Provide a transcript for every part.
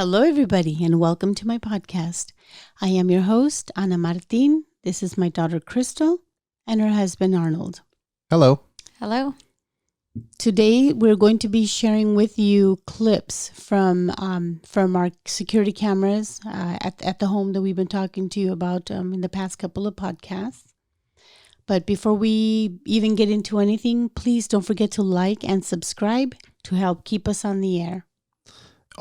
Hello, everybody, and welcome to my podcast. I am your host, Ana Martin. This is my daughter, Crystal, and her husband, Arnold. Hello. Hello. Today, we're going to be sharing with you clips from our security cameras at the home that we've been talking to you about in the past couple of podcasts. But before we even get into anything, please don't forget to like and subscribe to help keep us on the air.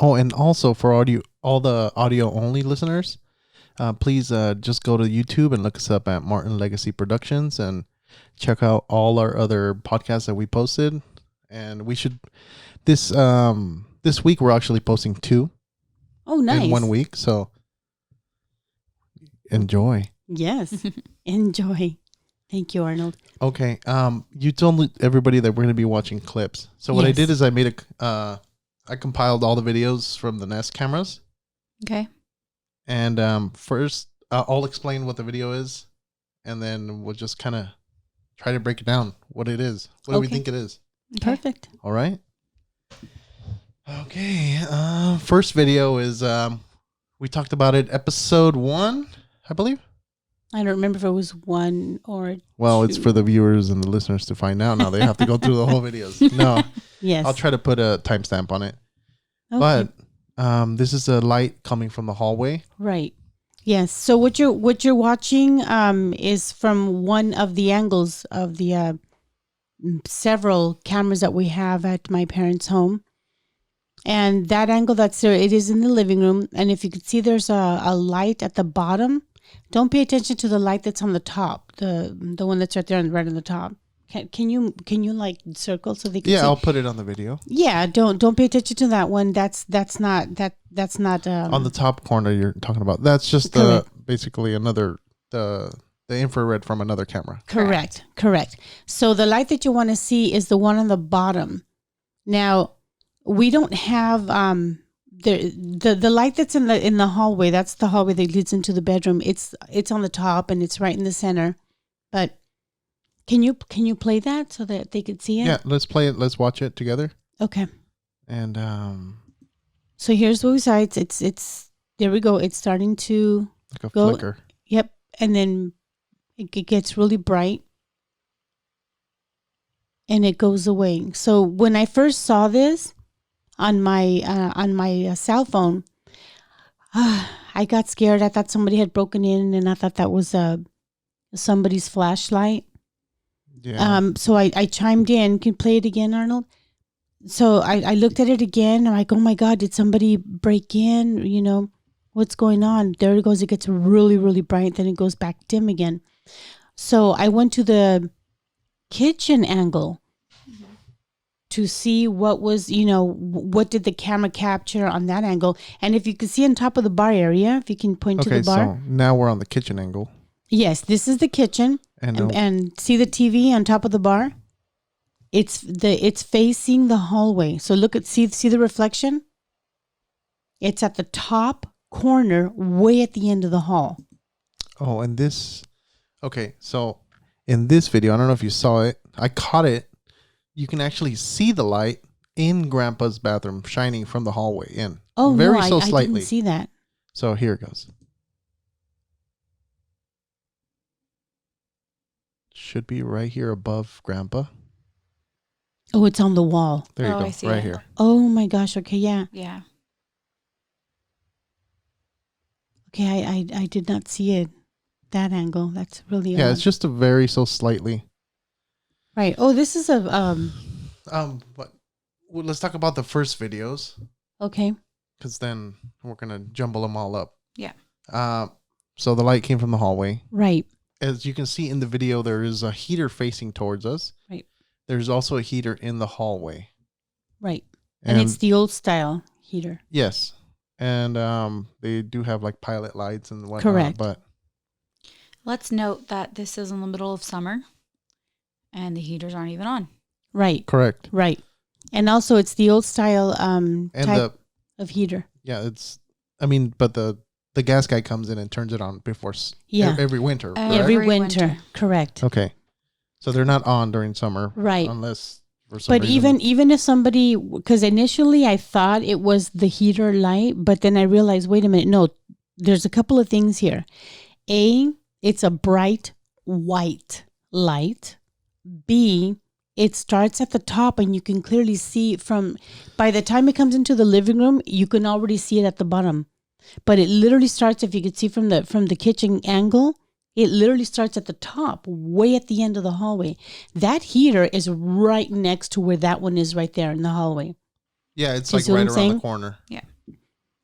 Oh, and also for all the audio only listeners, please just go to YouTube and look us up at Martin Legacy Productions and check out all our other podcasts that we posted. And we should this week we're actually posting 2. Oh, nice. In 1 week, so enjoy. Yes, enjoy. Thank you, Arnold. Okay. You told everybody that we're going to be watching clips. So what I did is I made I compiled all the videos from the Nest cameras. Okay. And first, I'll explain what the video is, and then we'll just kind of try to break it down, what it is. What do we think it is? Okay. Perfect. All right. Okay. First video is we talked about it, episode 1, I believe. I don't remember if it was 1 or 2. Well, it's for the viewers and the listeners to find out. Now they have to go through the whole videos. No. Yes. I'll try to put a timestamp on it. Okay. But this is a light coming from the hallway. Right. Yes. So what you're watching is from one of the angles of the several cameras that we have at my parents' home. And that angle that's there, it is in the living room. And if you could see, there's a light at the bottom. Don't pay attention to the light that's on the top, the one that's right there right on the top. Can you like circle so they can see? Yeah, I'll put it on the video. Yeah, don't pay attention to that one. That's not on the top corner you're talking about. That's just basically another the infrared from another camera. Correct. So the light that you want to see is the one on the bottom. Now, we don't have the light that's in the hallway. That's the hallway that leads into the bedroom. It's on the top and it's right in the center. But can you play that so that they could see it? Yeah, let's play it. Let's watch it together. Okay. And so here's what we saw. It's there we go. It's starting to like a go. flicker. Yep. And then it gets really bright. And it goes away. So when I first saw this on my cell phone, I got scared. I thought somebody had broken in, and I thought that was somebody's flashlight. Yeah. So I chimed in. Can you play it again, Arnold? So I looked at it again. I'm like, oh my God, did somebody break in? You know, what's going on? There it goes. It gets really, really bright. Then it goes back dim again. So I went to the kitchen angle to see what was, what did the camera capture on that angle. And if you can see on top of the bar area, if you can point to the bar. Okay, so now we're on the kitchen angle. Yes, this is the kitchen. And see the TV on top of the bar? It's facing the hallway. So see the reflection? It's at the top corner, way at the end of the hall. Oh, and this. Okay, so in this video, I don't know if you saw it. I caught it. You can actually see the light in Grandpa's bathroom shining from the hallway in. Oh, very no, slightly. I didn't see that. So here it goes. Should be right here above Grandpa. Oh, it's on the wall. There you go, I see right it. here. Oh my gosh. Okay, yeah. Yeah. Okay, I did not see it. That angle. That's really Yeah, odd. it's just a very slightly. Right. Oh, this is a But let's talk about the first videos, okay. because then we're gonna jumble them all up. Yeah. So the light came from the hallway. Right. As you can see in the video, there is a heater facing towards us. Right. There's also a heater in the hallway. Right. And it's the old style heater. Yes. And they do have like pilot lights and whatnot. Correct. But Let's note that this is in the middle of summer and the heaters aren't even on. Right. correct. Right. And also it's the old style And type of heater. but the gas guy comes in and turns it on before every winter. Every correct? Every winter. winter. Correct. Okay. So they're not on during summer. Right. Unless For some But reason. even if somebody, because initially I thought it was the heater light, but then I realized, wait a minute, no, there's a couple of things here. A, it's a bright white light. B, it starts at the top and you can clearly see by the time it comes into the living room, you can already see it at the bottom. But it literally starts, if you could see from the kitchen angle, it literally starts at the top, way at the end of the hallway. That heater is right next to where that one is right there in the hallway. Yeah, it's You like see what right I'm around saying? the corner. Yeah.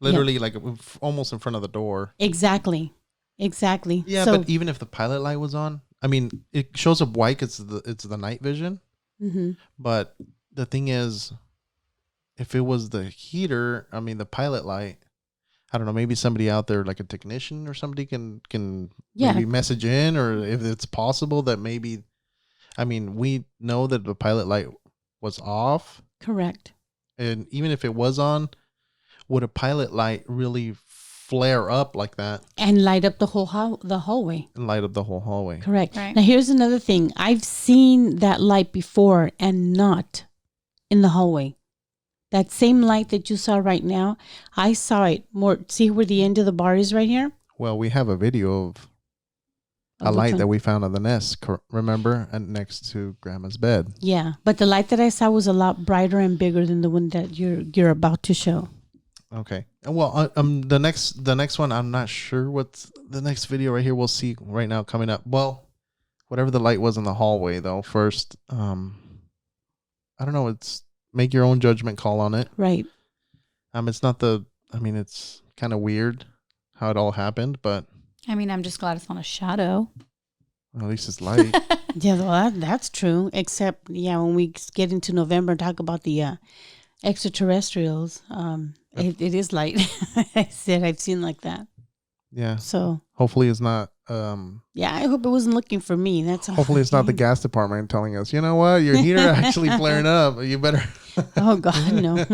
Literally like almost in front of the door. Exactly. Yeah, So, but even if the pilot light was on, I mean, it shows up white. It's the night vision. mhm. But the thing is, if it was the heater, I mean, the pilot light, I don't know, maybe somebody out there, like a technician or somebody can Yeah. maybe message in, or if it's possible that maybe, I mean, we know that the pilot light was off, Correct. and even if it was on, would a pilot light really flare up like that And light up the whole the hallway. and light up the whole hallway? Correct. Right. Now here's another thing. I've seen that light before and not in the hallway. That same light that you saw right now, I saw it more. See where the end of the bar is right here? Well, we have a video of a Of light which one? that we found on the nest, remember, and next to Grandma's bed. Yeah, but the light that I saw was a lot brighter and bigger than the one that you're about to show. Okay. Well, the next one, I'm not sure what's the next video right here. We'll see right now coming up. Well, whatever the light was in the hallway, though. First, I don't know. It's make your own judgment call on it. Right. It's not the. I mean, it's kind of weird how it all happened, but I mean, I'm just glad it's not a shadow. at least it's light. Yeah, well, that's true. Except, yeah, when we get into November and talk about the extraterrestrials, it is light. I said I've seen like that. Yeah. So Hopefully, it's not. yeah, I hope it wasn't looking for me. That's all. Hopefully, it's not the gas department telling us, you know what, your heater actually flaring up. You better. Oh God, no.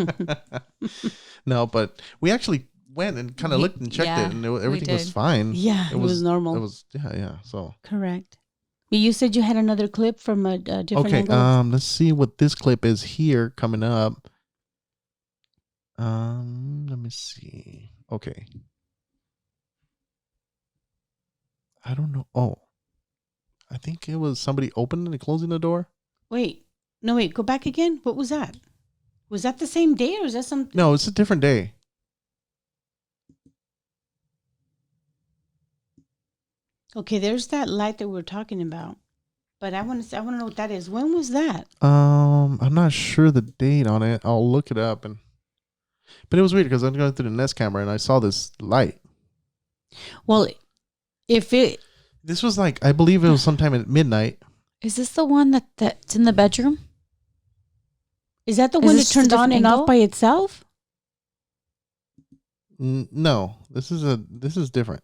No, but we actually went and kind of looked and checked Yeah, it, and we everything was did. fine. Yeah, it was normal. It was yeah. So Correct. But you said you had another clip from a different okay, angle. let's see what this clip is here coming up. Let me see. Okay. I don't know. Oh, I think it was somebody opening and closing the door. Wait, go back again. What was that? Was that the same day or was that some? No, it's a different day. Okay, there's that light that we were talking about, but I want to know what that is. When was that? I'm not sure the date on it. I'll look it up but it was weird because I'm going through the Nest camera and I saw this light. Well, This was like, I believe it was sometime at midnight. Is this the one that's in the bedroom? is that the Is one that this just a turned on different and angle? off by itself? No, this is different.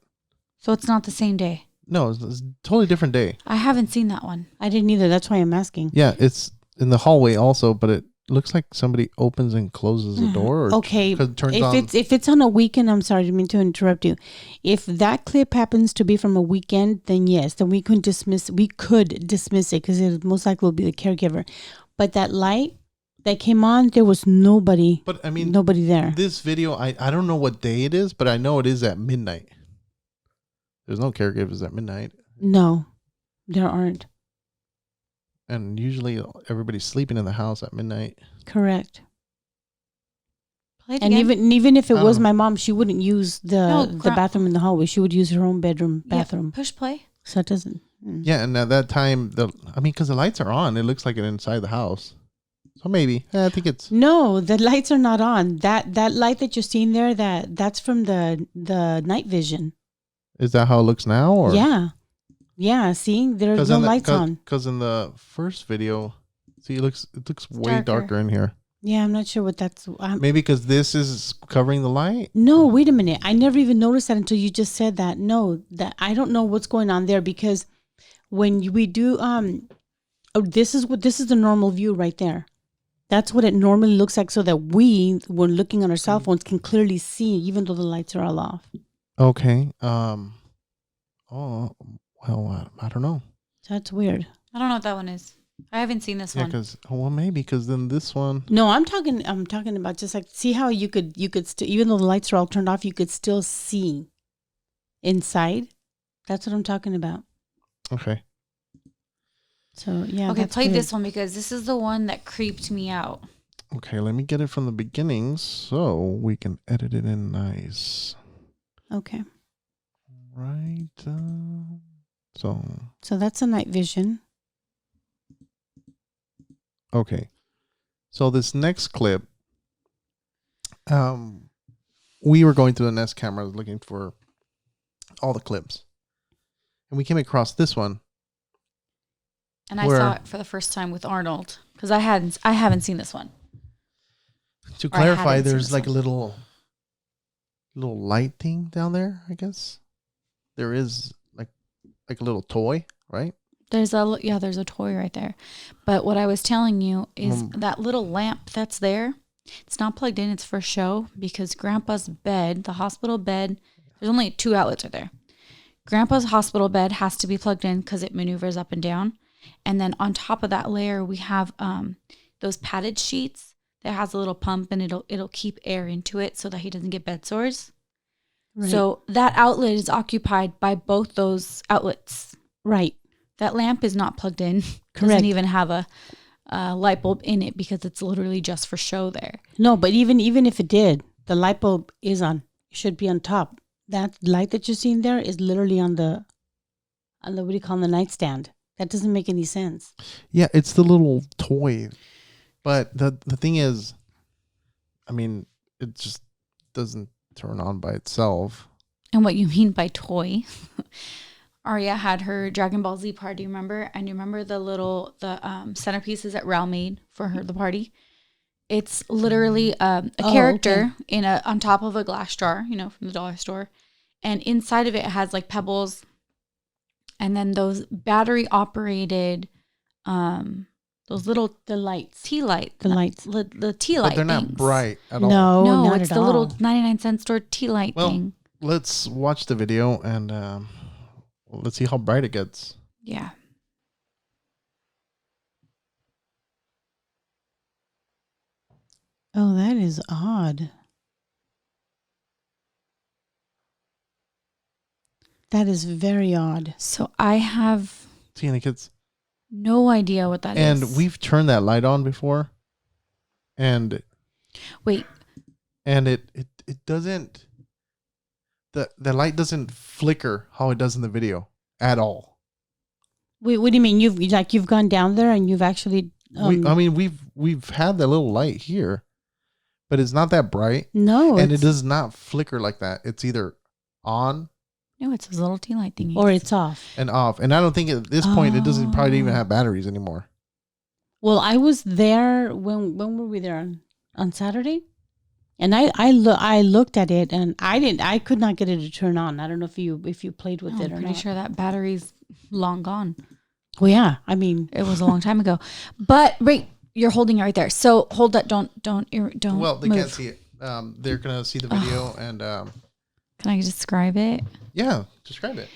So it's not the same day. No, it's a totally different day. I haven't seen that one. I didn't either. That's why I'm asking. Yeah, it's in the hallway also, but it looks like somebody opens and closes the door. Or Okay, 'cause it turns if on. it's on a weekend, I'm sorry, I didn't mean to interrupt you. If that clip happens to be from a weekend, then yes, then we could dismiss it because it most likely will be the caregiver. But that light that came on, there was nobody. But I mean, Nobody there. this video, I don't know what day it is, but I know it is at midnight. There's no caregivers at midnight. No, there aren't. And usually everybody's sleeping in the house at midnight. Correct. Play it And again. even if it I was don't know. my mom, she wouldn't use the bathroom in the hallway. She would use her own bedroom Yeah, bathroom. push play. So it doesn't. Yeah, and at that time, because the lights are on, it looks like it's inside the house. So maybe. I think it's. No, the lights are not on. That light that you're seeing there, that's from the night vision. Is that how it looks now? Or? Yeah. See, there's no lights on. Because in the first video, see, it looks way darker. darker in here. Yeah, I'm not sure what that's. Maybe because this is covering the light. No, wait a minute. I never even noticed that until you just said that. No, that I don't know what's going on there because when we do this is the normal view right there. That's what it normally looks like, so that when looking on our cell phones, can clearly see, even though the lights are all off. Okay. Oh, well, I don't know. So that's weird. I don't know what that one is. I haven't seen this Yeah, one. because then this one. No, I'm talking about just like, see how you could still, even though the lights are all turned off, you could still see inside. That's what I'm talking about. Okay. So yeah. Okay, that's play weird. this one because this is the one that creeped me out. Okay, let me get it from the beginning so we can edit it in nice. Okay. Right. So that's a night vision. Okay. So this next clip, we were going through the Nest cameras looking for all the clips, and we came across this one. And I saw it for the first time with Arnold because I haven't seen this one. To clarify, there's like a little light thing down there, I guess. There is like a little toy, right? There's a toy right there. But what I was telling you is that little lamp that's there, it's not plugged in, it's for show because Grandpa's bed, the hospital bed, there's only 2 outlets right there. Grandpa's hospital bed has to be plugged in because it maneuvers up and down. And then on top of that layer, we have those padded sheets that has a little pump and it'll keep air into it so that he doesn't get bed sores. Right. So that outlet is occupied by both those outlets. Right. That lamp is not plugged in. Correct. Doesn't even have a light bulb in it because it's literally just for show there. No, but even if it did, the light bulb is on. It should be on top. That light that you're seeing there is literally on the what do you call the nightstand. That doesn't make any sense. Yeah, it's the little toy. But the thing is, I mean, it just doesn't turn on by itself. And what you mean by toy? Arya had her Dragon Ball Z party, remember? And you remember the centerpieces that Rao made for her the party? It's literally a character on top of a glass jar, from the dollar store. And inside of it has like pebbles. And then those battery operated, those little lights. tea light. The lights. The tea light. But they're not bright at all. No, not it's at the all. little 99-cent store tea light thing. Let's watch the video and let's see how bright it gets. Yeah. Oh, that is odd. That is very odd. So I have See any kids? No idea what that is. And we've turned that light on before. And wait. And it doesn't the light doesn't flicker how it does in the video at all. Wait, what do you mean? You've gone down there and you've actually we've had the little light here, but it's not that bright. No. And it does not flicker like that. It's either on. No, it's a little tea light thing. Or it's off. And off. And I don't think at this point it doesn't probably even have batteries anymore. Well, I was there when were we there on Saturday? And I looked at it and I could not get it to turn on. I don't know if you played with it or not. I'm pretty sure that battery's long gone. Well, yeah. I mean, it was a long time ago. But right, you're holding it right there. So hold that. Don't. Well, they move. can't see it. They're gonna see the video and. Can I describe it? Yeah, describe it.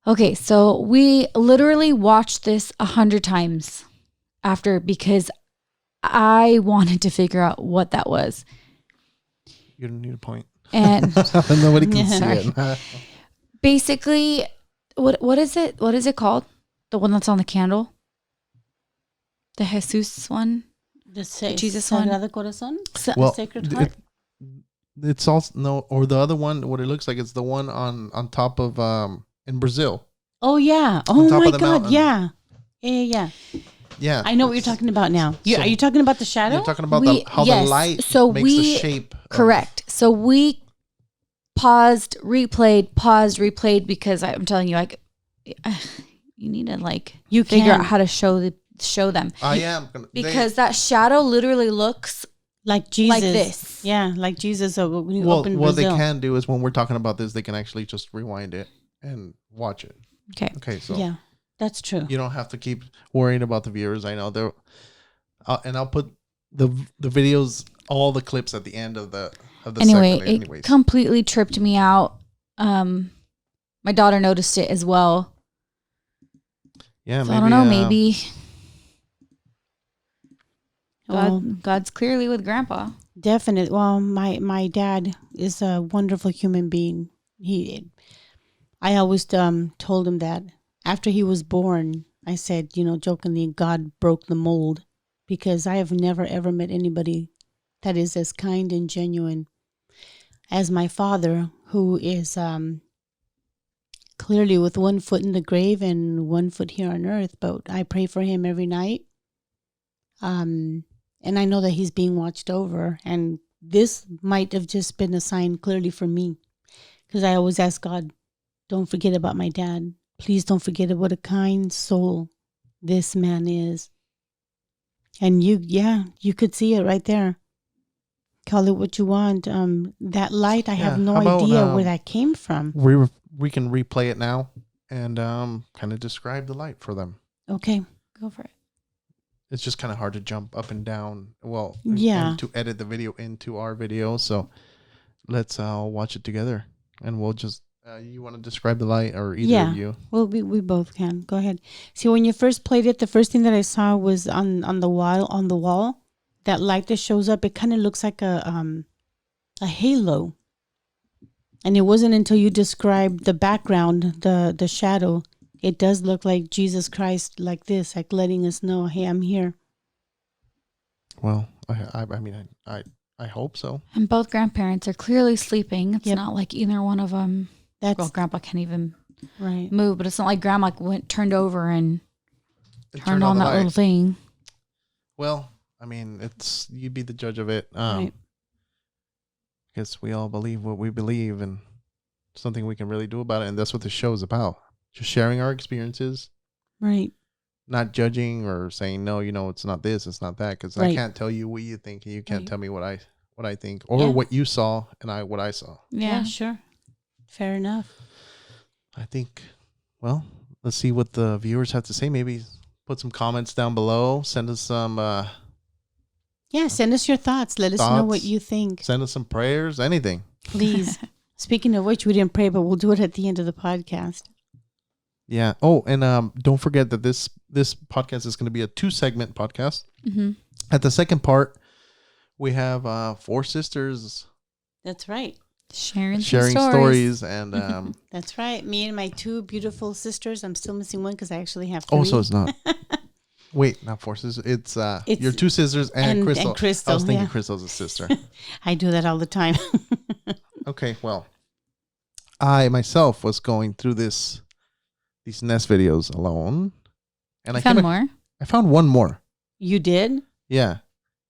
Okay, so we literally watched this 100 times after because I wanted to figure out what that was. You don't need a point. And nobody can see it. Basically, what is it? What is it called? The one that's on the candle? The Jesus one? The Jesus one? Sagrado Corazon? Well, Sacred Heart? It's also or the other one. What it looks like, it's the one on top of in Brazil. Oh yeah! Oh my God! Yeah. Yeah. I know what you're talking about now. Are you talking about the shadow? You're talking about how the light makes the shape. Correct. So we replayed because I'm telling you, you need to figure out how to show them. I am because that shadow literally looks like Jesus. Like this. Yeah, like Jesus. So when you open what Brazil. they can do is when we're talking about this, they can actually just rewind it and watch it. Okay. So yeah, that's true. You don't have to keep worrying about the viewers. I know they're, and I'll put the videos, all the clips at the end of the anyway. Segment It completely tripped me out. My daughter noticed it as well. Yeah, so maybe, I don't know. Maybe Well, God's clearly with Grandpa. definitely. Well, my dad is a wonderful human being. I always told him that after he was born. I said, jokingly, God broke the mold, because I have never ever met anybody that is as kind and genuine as my father, who is clearly with one foot in the grave and one foot here on earth. But I pray for him every night. And I know that he's being watched over. And this might have just been a sign clearly for me, because I always ask God, don't forget about my dad. Please don't forget what a kind soul this man is. And you could see it right there. Call it what you want. That light, I have no idea where that came from. We can replay it now and kind of describe the light for them. Okay. Go for it. It's just kind of hard to jump up and down. Well, yeah. and to edit the video into our video. So let's watch it together, and we'll just. You want to describe the light, or either of you? Well, we both can. Go ahead. See, when you first played it, the first thing that I saw was on the wall. That light that shows up, it kind of looks like a halo. And it wasn't until you described the background, the shadow, it does look like Jesus Christ, like this, like letting us know, hey, I'm here. Well, I hope so. And both grandparents are clearly sleeping. It's not like either one of them. Grandpa can't even move, but it's not like Grandma turned over and turned on that little thing. Well, I mean, you be the judge of it. Right. Because we all believe what we believe, and something we can really do about it, and that's what the show is about. Just sharing our experiences. Right. Not judging or saying, no, it's not this, it's not that, because I can't tell you what you think, and you can't tell me what I think, or what you saw and what I saw. Yeah, sure. Fair enough. I think, well, let's see what the viewers have to say. Maybe put some comments down below. Send us some... send us your thoughts. Let us know what you think. Send us some prayers, anything. Please. Speaking of which, we didn't pray, but we'll do it at the end of the podcast. Yeah. Oh, and don't forget that this podcast is going to be a 2-segment podcast. Mm-hmm. At the second part, we have 4 sisters. That's right. Sharing stories and that's right. Me and my 2 beautiful sisters. I'm still missing one because I actually have 3. Oh, so it's not. Wait, not 4 sisters. It's your 2 sisters and Crystal. And Crystal. I was thinking Crystal's a sister. I do that all the time. Okay, well, I myself was going through these Nest videos alone, and I found more. I found one more. You did? Yeah,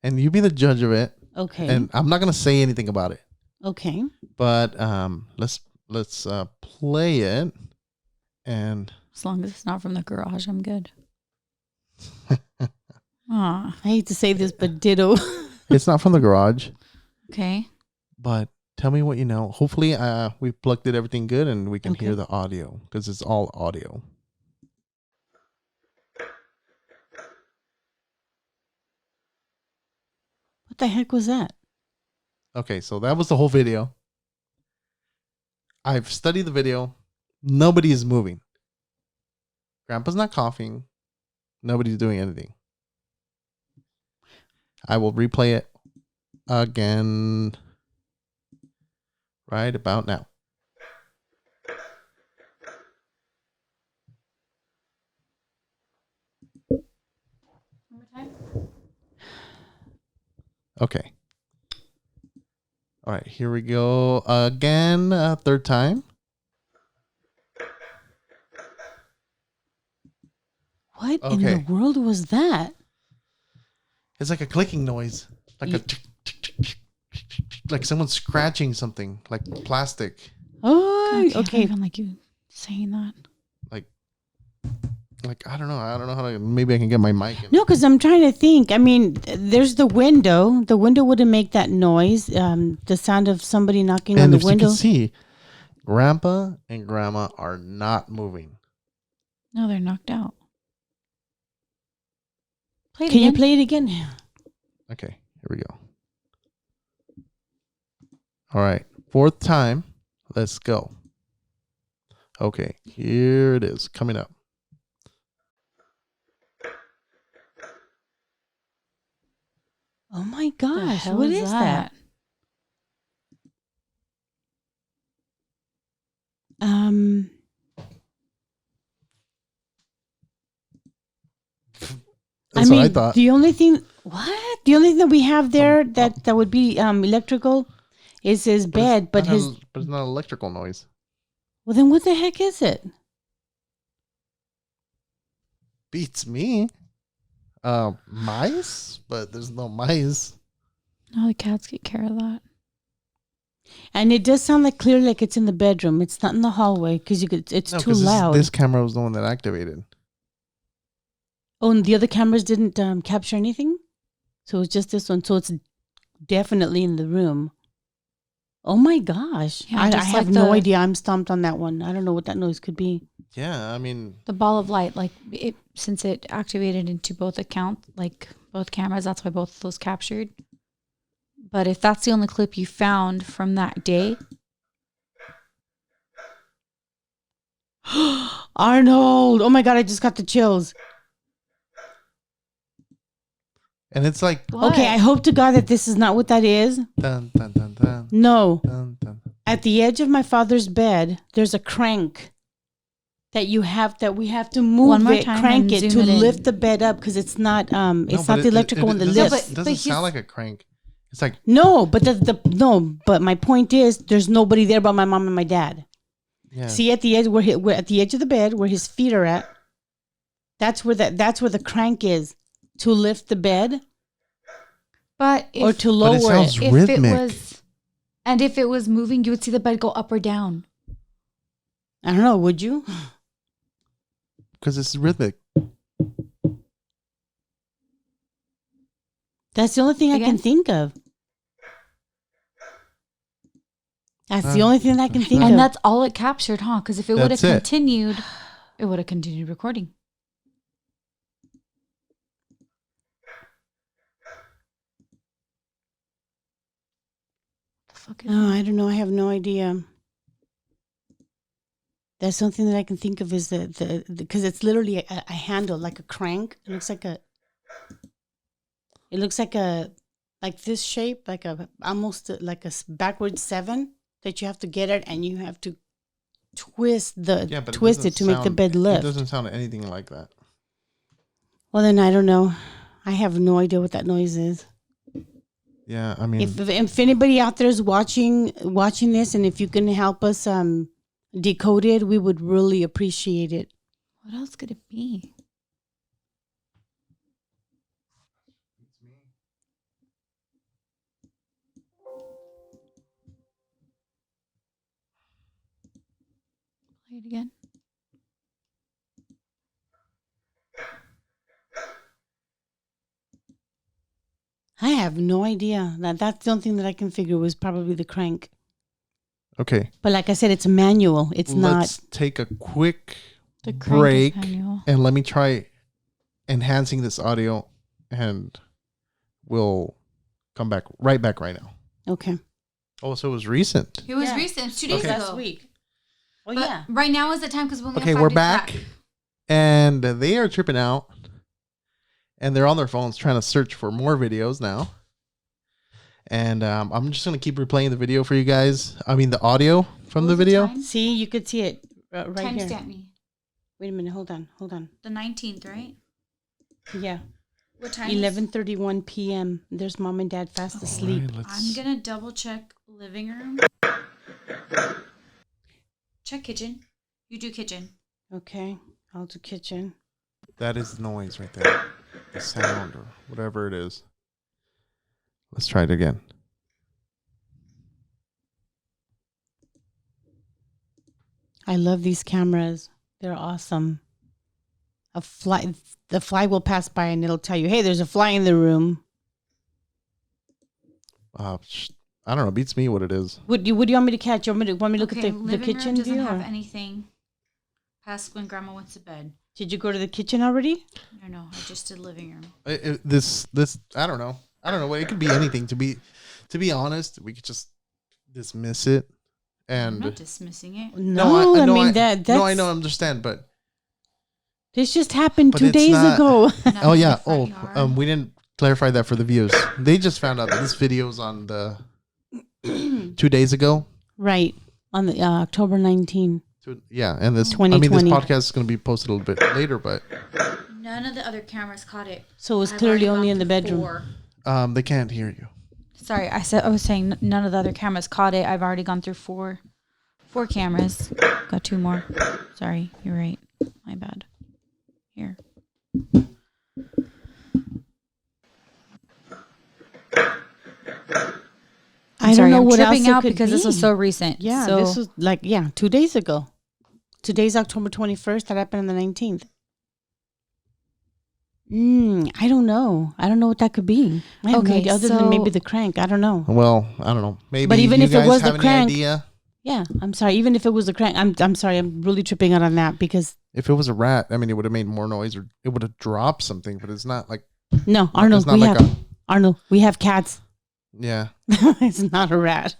and you be the judge of it. Okay. And I'm not gonna say anything about it. Okay. But let's play it, and as long as it's not from the garage, I'm good. I hate to say this, but ditto. It's not from the garage. Okay. But tell me what you know. Hopefully, we plugged it everything good, and we can hear the audio, because it's all audio. What the heck was that? Okay, so that was the whole video. I've studied the video. Nobody is moving. Grandpa's not coughing. Nobody's doing anything. I will replay it again right about now. Okay. All right, here we go again, 3rd time. What in the world was that? It's like a clicking noise, like someone scratching something, like plastic. Oh, okay. I don't like you saying that. Like I don't know how to. Maybe I can get my mic in. No, because I'm trying to think. I mean, there's the window. The window wouldn't make that noise. The sound of somebody knocking on the window. And if you can see, Grandpa and Grandma are not moving. No, they're knocked out. Can you play it again? Okay, here we go. All right, 4th time. Let's go. Okay, here it is coming up. Oh my The gosh, hell what is that? That's what I thought. The only thing that we have there that would be electrical is his bed, but it's not electrical noise. well, then what the heck is it? Beats me. Mice, but there's no mice. No, the cats get care of that. And it does sound like clearly like it's in the bedroom. It's not in the hallway because it's too loud. This camera was the one that activated. Oh, and the other cameras didn't capture anything? So it's just this one. So it's definitely in the room. Oh my gosh. Yeah, I just have like no idea. I'm stumped on that one. I don't know what that noise could be. Yeah, I mean, The ball of light, like since it activated into both accounts, like both cameras, that's why both of those captured. But if that's the only clip you found from that day, Arnold. Oh my God. I just got the chills. and it's like what? Okay. I hope to God that this is not what that is. dun, dun, dun, dun, No. dun, dun. At the edge of my father's bed, there's a crank that we have to move One more it, time crank and it zoom to it in. lift the bed up because it's not it's not the electrical one that doesn't, lifts. It doesn't but sound like a crank. It's like No, but but my point is there's nobody there but my mom and my dad. yeah. See at the edge we're at the edge of the bed where his feet are at. That's where the crank is to lift the bed But or to lower it sounds it. if rhythmic. it was, and if it was moving, you would see the bed go up or down. I don't know, would you? Because it's rhythmic. That's the only thing I can Again? think of. That's the only thing I can think And of. that's all it captured, huh? Because if it would have That's it. continued, it would have continued recording. The fuck is Oh, I don't know. I have no idea. That's something that I can think of is the because it's literally a handle like a crank. It looks like like this shape, like almost like a backward 7 that you have to get it, and you have to twist it to make the bed lift. It doesn't sound anything like that. Well, then I don't know. I have no idea what that noise is. Yeah, I mean, If anybody out there is watching this, and if you can help us decode it, we would really appreciate it. What else could it be? Play it again. I have no idea. That's the only thing that I can figure was probably the crank. okay. But like I said, it's manual. It's Let's not. take a quick The crank break is manual. and let me try enhancing this audio, and we'll come back right now. Okay. Oh, so it was recent. It was Yeah. recent. It was 2 days Okay. ago. Last week. Well, But yeah. right now is the time because we only Okay, have 5 we're days back, and they are tripping out, and they're on their phones trying to search for more videos now. And I'm just gonna keep replaying the video for you guys. I mean, the audio from the video. See, you could see it right here. Timestamp me. Wait a minute. Hold on. The 19th, right? Yeah. What time? 11:31 p.m. There's mom and dad fast asleep. All right, I'm gonna double check living room. Check kitchen. You do kitchen. Okay. I'll do kitchen. That is the noise right there. The sound or whatever it is. Let's try it again. I love these cameras. They're awesome. The fly will pass by and it'll tell you, "Hey, there's a fly in the room." I don't know. Beats me what it is. What do you want me to catch? You want me to look at the living kitchen room doesn't view? have Or? anything past when grandma went to bed. Did you go to the kitchen already? No, I just did living room. This I don't know. I don't know. It could be anything. To be honest, we could just dismiss it. I'm And not dismissing it. No, I mean that's no, I know, I understand, but this just happened But 2 it's days not- ago. Not oh in the yeah, front yard. we didn't clarify that for the viewers. They just found out that this video is on the 2 days ago. Right. On the October 19. Yeah, and this 2020. this podcast is going to be posted a little bit later, but None of the other cameras caught it. So it was I've clearly already only gone in the through bedroom. 4. they can't hear you. Sorry, I was saying none of the other cameras caught it. I've already gone through 4 cameras. Got 2 more. Sorry, you're right. My bad. Here. I don't know I'm what else tripping it out could because be. this was so recent. Yeah, so this was 2 days ago. Today's October 21st. That happened on the 19th. I don't know. I don't know what that could be. I have no Okay, idea, other than maybe so- the crank. I don't know. Well, I don't know. Maybe But even you if it guys was the have any crank- idea? Yeah, I'm sorry. Even if it was the crank, I'm sorry. I'm really tripping out on that because If it was a rat, I mean, it would have made more noise or it would have dropped something, but it's not like... no, Arnold. it's not We like have Arnold. We have cats. Yeah. It's not a rat.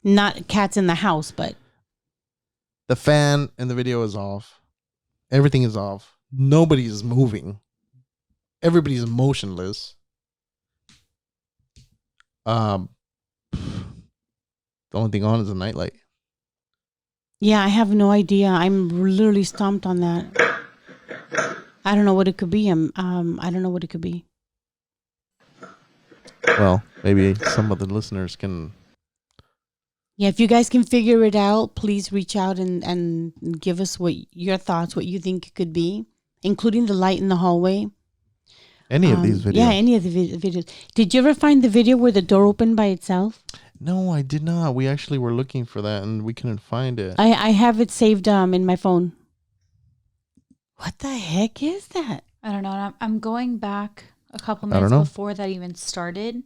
Not cats in the house, but The fan in the video is off. Everything is off. Nobody is moving. Everybody's motionless. The only thing on is a nightlight. yeah, I have no idea. I'm literally stumped on that. I don't know what it could be. I don't know what it could be. Well, maybe some of the listeners can... Yeah, if you guys can figure it out, please reach out and give us what your thoughts, what you think it could be, including the light in the hallway. Any of these videos. Yeah, any of the videos. Did you ever find the video where the door opened by itself? No, I did not. We actually were looking for that and we couldn't find it. I have it saved in my phone. What the heck is that? I don't know. And I'm going back a couple I don't minutes know. before that even started.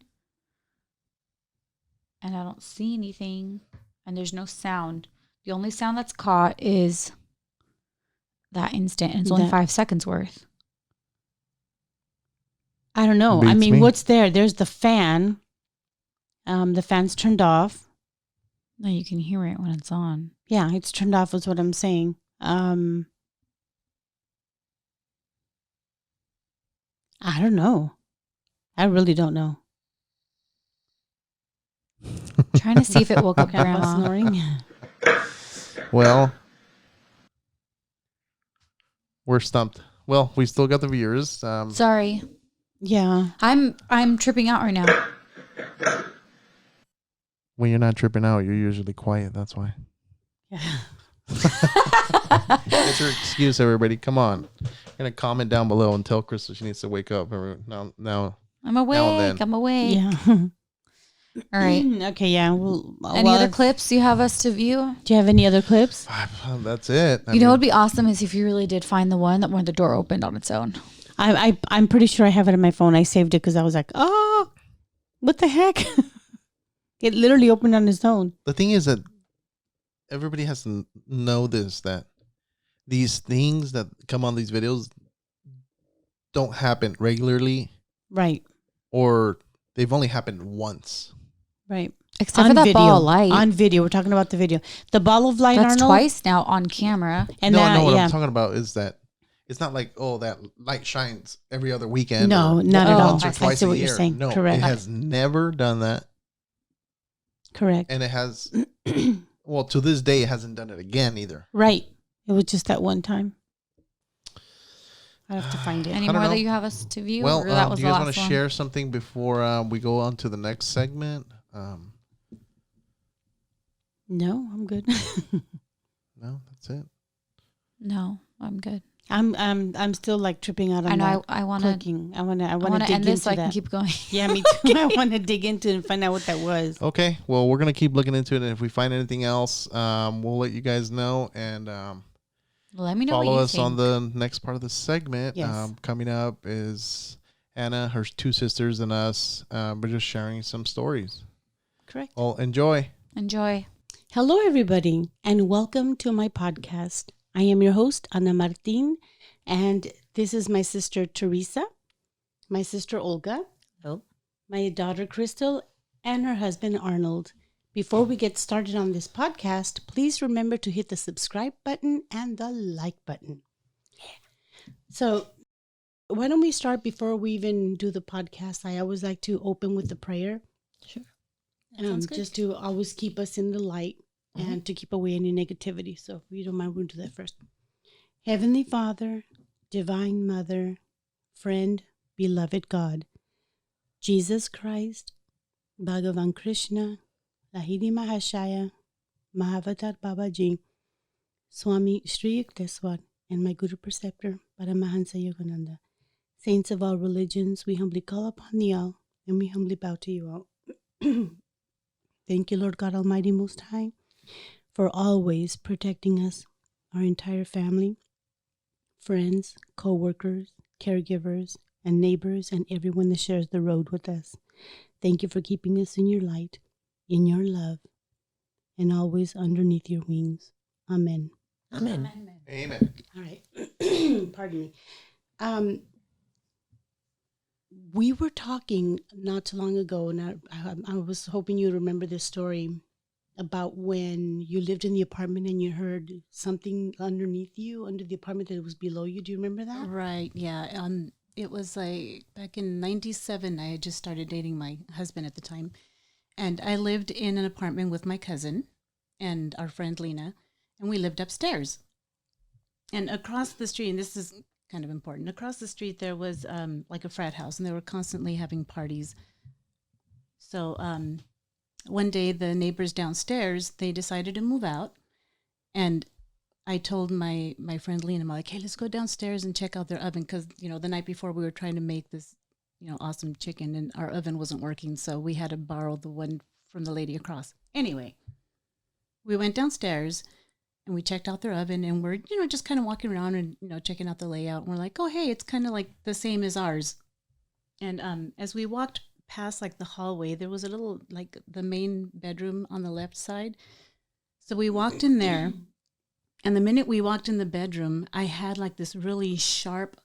And I don't see anything. And there's no sound. The only sound that's caught is that instant. And it's only That- 5 seconds worth. I don't know. Beats me. What's there? There's the fan. The fan's turned off. No, you can hear it when it's on. Yeah, it's turned off is what I'm saying. I don't know. I really don't know. Trying to see if it woke up Grandpa Grandma. snoring. Well, we're stumped. Well, we still got the viewers. Sorry. Yeah. I'm tripping out right now. When you're not tripping out, you're usually quiet. That's why. It's your excuse, everybody. Come on. You're going to comment down below and tell Crystal she needs to wake up. Now. I'm awake. then. I'm awake. Yeah. All right. Okay, yeah. Well, Any other clips you have us to view? Do you have any other clips? That's it. You know what would be awesome is if you really did find the one that where the door opened on its own. I'm pretty sure I have it on my phone. I saved it because I was like, oh, what the heck? It literally opened on its own. The thing is that everybody has to know this, that these things that come on these videos don't happen regularly, Right. or they've only happened once. Right. Except for that video. ball of light. On video. We're talking about the video. The ball of light, That's Arnold. twice now on camera. And no, that, what yeah. I'm talking about is that it's not like, oh, that light shines every other weekend. No, or not at all. once or I twice see a what you're year. saying. No, Correct. it has never done that. Correct. And it has, well, to this day, it hasn't done it again either. Right. It was just that one time. I have to find it. Any I don't more know. that you have us to view? Well, or that was do the you guys last want to one? share something before we go on to the next segment? No, I'm good. No, that's it. No, I'm good. I'm still like tripping out on I know. that I want to. clicking. I want I to want to dig end into this so I that. can keep going. Yeah, me too. I want to dig into it and find out what that was. Okay, well, we're going to keep looking into it. And if we find anything else, we'll let you guys know. And Let me know. follow what you us think. on the next part of the segment. Yes. Coming up is Anna, her 2 sisters, and us. We're just sharing some stories. Correct. Well, enjoy. Enjoy. Hello, everybody, and welcome to my podcast. I am your host, Ana Martin, and this is my sister, Teresa, my sister, Olga, my daughter, Crystal, and her husband, Arnold. Before we get started on this podcast, please remember to hit the subscribe button and the like button. So Why don't we start before we even do the podcast? I always like to open with the prayer. Sure. Sounds good. Just to always keep us in the light and to keep away any negativity. So if you don't mind, we'll do that first. Heavenly Father, Divine Mother, friend, beloved God, Jesus Christ, Bhagavan Krishna, Lahiri Mahashaya, Mahavatar Babaji, Swami Sri Yukteswar, and my Guru Preceptor, Paramahansa Yogananda. Saints of all religions, we humbly call upon thee all, and we humbly bow to you all. Thank you, Lord God Almighty Most High, for always protecting us, our entire family, friends, co-workers, caregivers, and neighbors, and everyone that shares the road with us. Thank you for keeping us in your light, in your love, and always underneath your wings. Amen. Amen. Amen. All right. Pardon me. We were talking not too long ago, and I was hoping you remember this story about when you lived in the apartment and you heard something underneath you, under the apartment that was below you. Do you remember that? Right. Yeah. It was like back in '97. I had just started dating my husband at the time, and I lived in an apartment with my cousin and our friend Lena, and we lived upstairs. And across the street, and this is kind of important, across the street there was like a frat house, and they were constantly having parties. So one day the neighbors downstairs, they decided to move out, and I told my friend Lena, I'm like, hey, let's go downstairs and check out their oven, because the night before we were trying to make this awesome chicken, and our oven wasn't working, so we had to borrow the one from the lady across. Anyway, we went downstairs and we checked out their oven, and we're just kind of walking around and checking out the layout, and we're like, oh hey, it's kind of like the same as ours. And as we walked past like the hallway, there was a little, like, the main bedroom on the left side. So we walked in there, and the minute we walked in the bedroom, I had like this really sharp,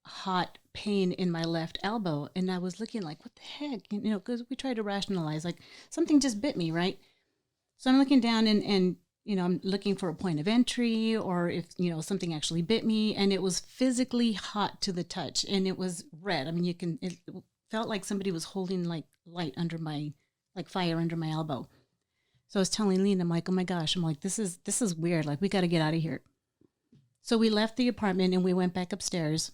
hot pain in my left elbow, and I was looking like, what the heck, because we tried to rationalize, like, something just bit me, right? So I'm looking down, and I'm looking for a point of entry, or if something actually bit me, and it was physically hot to the touch, and it was red. I mean, it felt like somebody was holding like light under my, like fire under my elbow. So I was telling Lena, I'm like, oh my gosh, I'm like, this is weird. Like, we got to get out of here. So we left the apartment and we went back upstairs,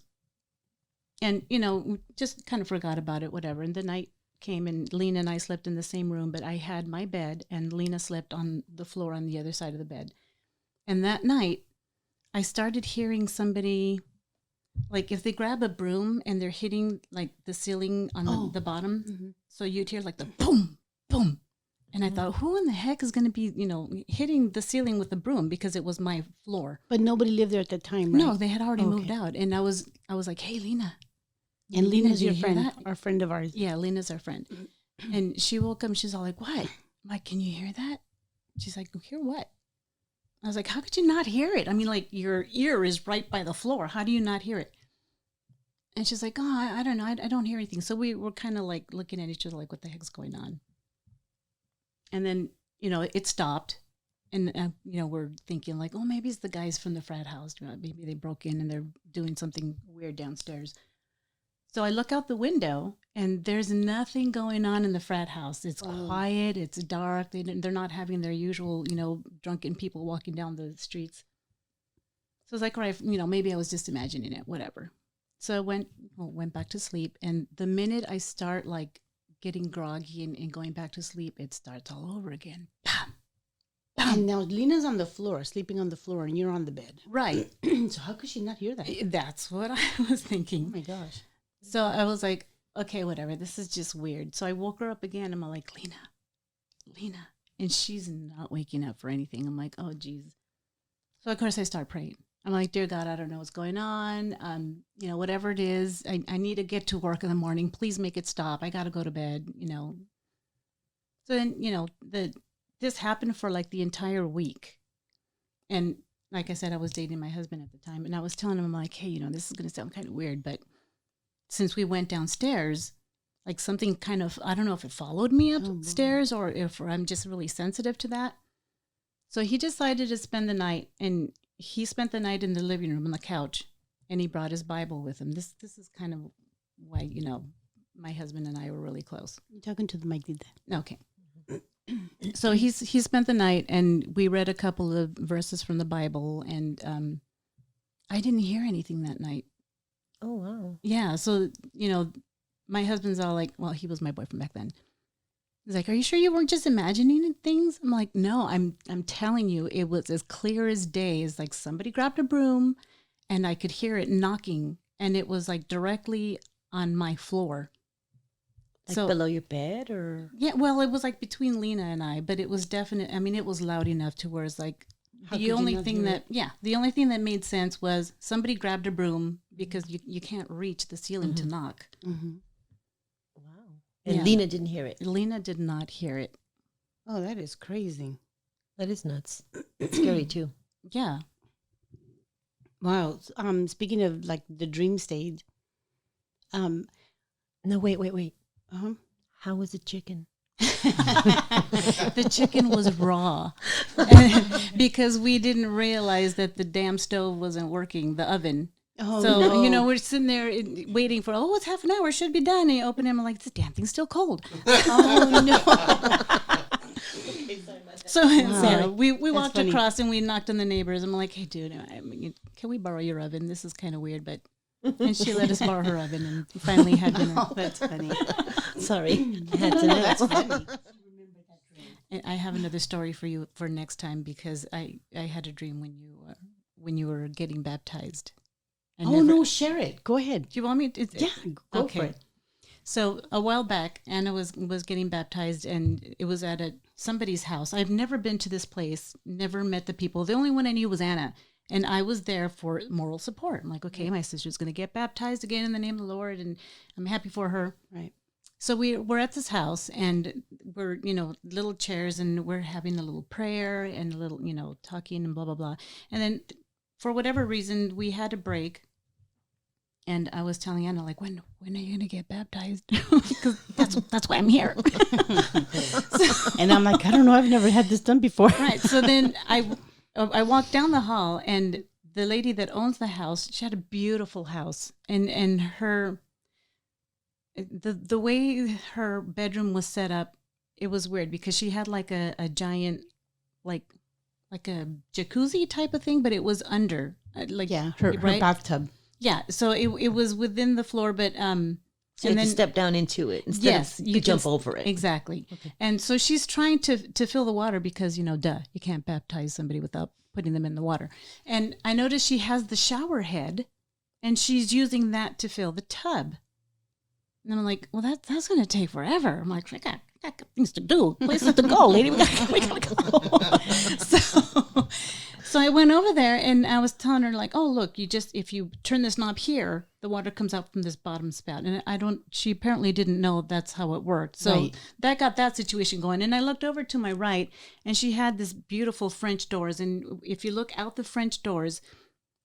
and we just kind of forgot about it, whatever. And the night came, and Lena and I slept in the same room, but I had my bed and Lena slept on the floor on the other side of the bed. And that night I started hearing somebody, like, if they grab a broom and they're hitting like the ceiling on the bottom. Mm-hmm. So you'd hear like the boom, boom. And I thought, who in the heck is going to be, hitting the ceiling with a broom, because it was my floor. But nobody lived there at the time, right? No, they had already moved out. And I was like, hey, Lena. And Lena's your friend, that? our friend of ours. Yeah, Lena's our friend. And she woke up and she's all like, what? I'm like, can you hear that? She's like, hear what? I was like, how could you not hear it? I mean, like, your ear is right by the floor. How do you not hear it? And she's like, oh, I don't know. I don't hear anything. So we were kind of like looking at each other like, what the heck's going on? And then, it stopped. And, we're thinking like, oh, maybe it's the guys from the frat house. Maybe they broke in and they're doing something weird downstairs. So I look out the window, and there's nothing going on in the frat house. It's quiet. It's dark. They're not having their usual, drunken people walking down the streets. So I was like, all right, maybe I was just imagining it, whatever. So I went back to sleep. And the minute I start like getting groggy and going back to sleep, it starts all over again. Bam, bam. And now Lena's on the floor, sleeping on the floor, and you're on the bed. Right. So how could she not hear that? That's what I was thinking. Oh my gosh. So I was like, okay, whatever. This is just weird. So I woke her up again. I'm like, Lena. And she's not waking up for anything. I'm like, oh, geez. So, of course, I start praying. I'm like, dear God, I don't know what's going on. Whatever it is, I need to get to work in the morning. Please make it stop. I got to go to bed, So then, this happened for like the entire week. And like I said, I was dating my husband at the time. And I was telling him, I'm like, hey, this is going to sound kind of weird, but since we went downstairs, like something kind of, I don't know if it followed me upstairs or if I'm just really sensitive to that. So he decided to spend the night, and he spent the night in the living room on the couch. and he brought his Bible with him. This is kind of why, my husband and I were really close. You're talking to the mic, Dita. Okay. So he spent the night, and we read a couple of verses from the Bible, and I didn't hear anything that night. Oh, wow. Yeah. So, my husband's all like, well, he was my boyfriend back then. He's like, are you sure you weren't just imagining things? I'm like, no, I'm telling you, it was as clear as day. It's like somebody grabbed a broom and I could hear it knocking, and it was like directly on my floor. Like below your bed, or? Yeah, well, it was like between Lena and I, but it was definite. I mean, it was loud enough to where it's like the only thing that made sense was somebody grabbed a broom, because you can't reach the ceiling to knock. Mm-hmm. Wow. And Lena didn't hear it. Lena did not hear it. Oh, that is crazy. That is nuts. It's scary too. Yeah. Wow. Speaking of like the dream stage. No, wait. Uh-huh. How was the chicken? The chicken was raw because we didn't realize that the damn stove wasn't working, the oven. Oh, so, no. we're sitting there waiting for, it's half an hour, should be done. And you open it, and I'm like, this damn thing's still cold. Oh, no. So we walked funny. across and we knocked on the neighbors. I'm like, hey, dude, can we borrow your oven? This is kind of weird, but... And she let us borrow her oven, and we finally had dinner. Oh, that's funny. Sorry. I had to know. That's funny. And I have another story for you for next time, because I had a dream when you were getting baptized. No, share it. Go ahead. Do you want me to? Yeah, go okay. for it. So a while back, Anna was getting baptized, and it was at somebody's house. I've never been to this place, never met the people. The only one I knew was Anna, and I was there for moral support. I'm like, okay, my sister's going to get baptized again in the name of the Lord, and I'm happy for her. Right. So we're at this house, and we're, little chairs, and we're having a little prayer and a little, talking and blah, blah, blah. And then for whatever reason, we had a break. And I was telling Anna, like, when are you going to get baptized? Because that's why I'm here. And I'm like, I don't know. I've never had this done before. Right. So then I walked down the hall, and the lady that owns the house, she had a beautiful house. And her... The way her bedroom was set up, it was weird, because she had like a giant, like a jacuzzi type of thing, but it was under, her bathtub. Yeah, so it was within the floor, but So you had to step down into it instead of you jump over it. Exactly. Okay. And so she's trying to fill the water, because you can't baptize somebody without putting them in the water. And I noticed she has the shower head, and she's using that to fill the tub. And I'm like, well, that's going to take forever. I'm like, I got things to do, places to go, lady. We gotta go. So I went over there, and I was telling her, like, oh, look, if you turn this knob here, the water comes out from this bottom spout. And she apparently didn't know that's how it worked. So that got that situation going. And I looked over to my right, and she had this beautiful French doors. And if you look out the French doors,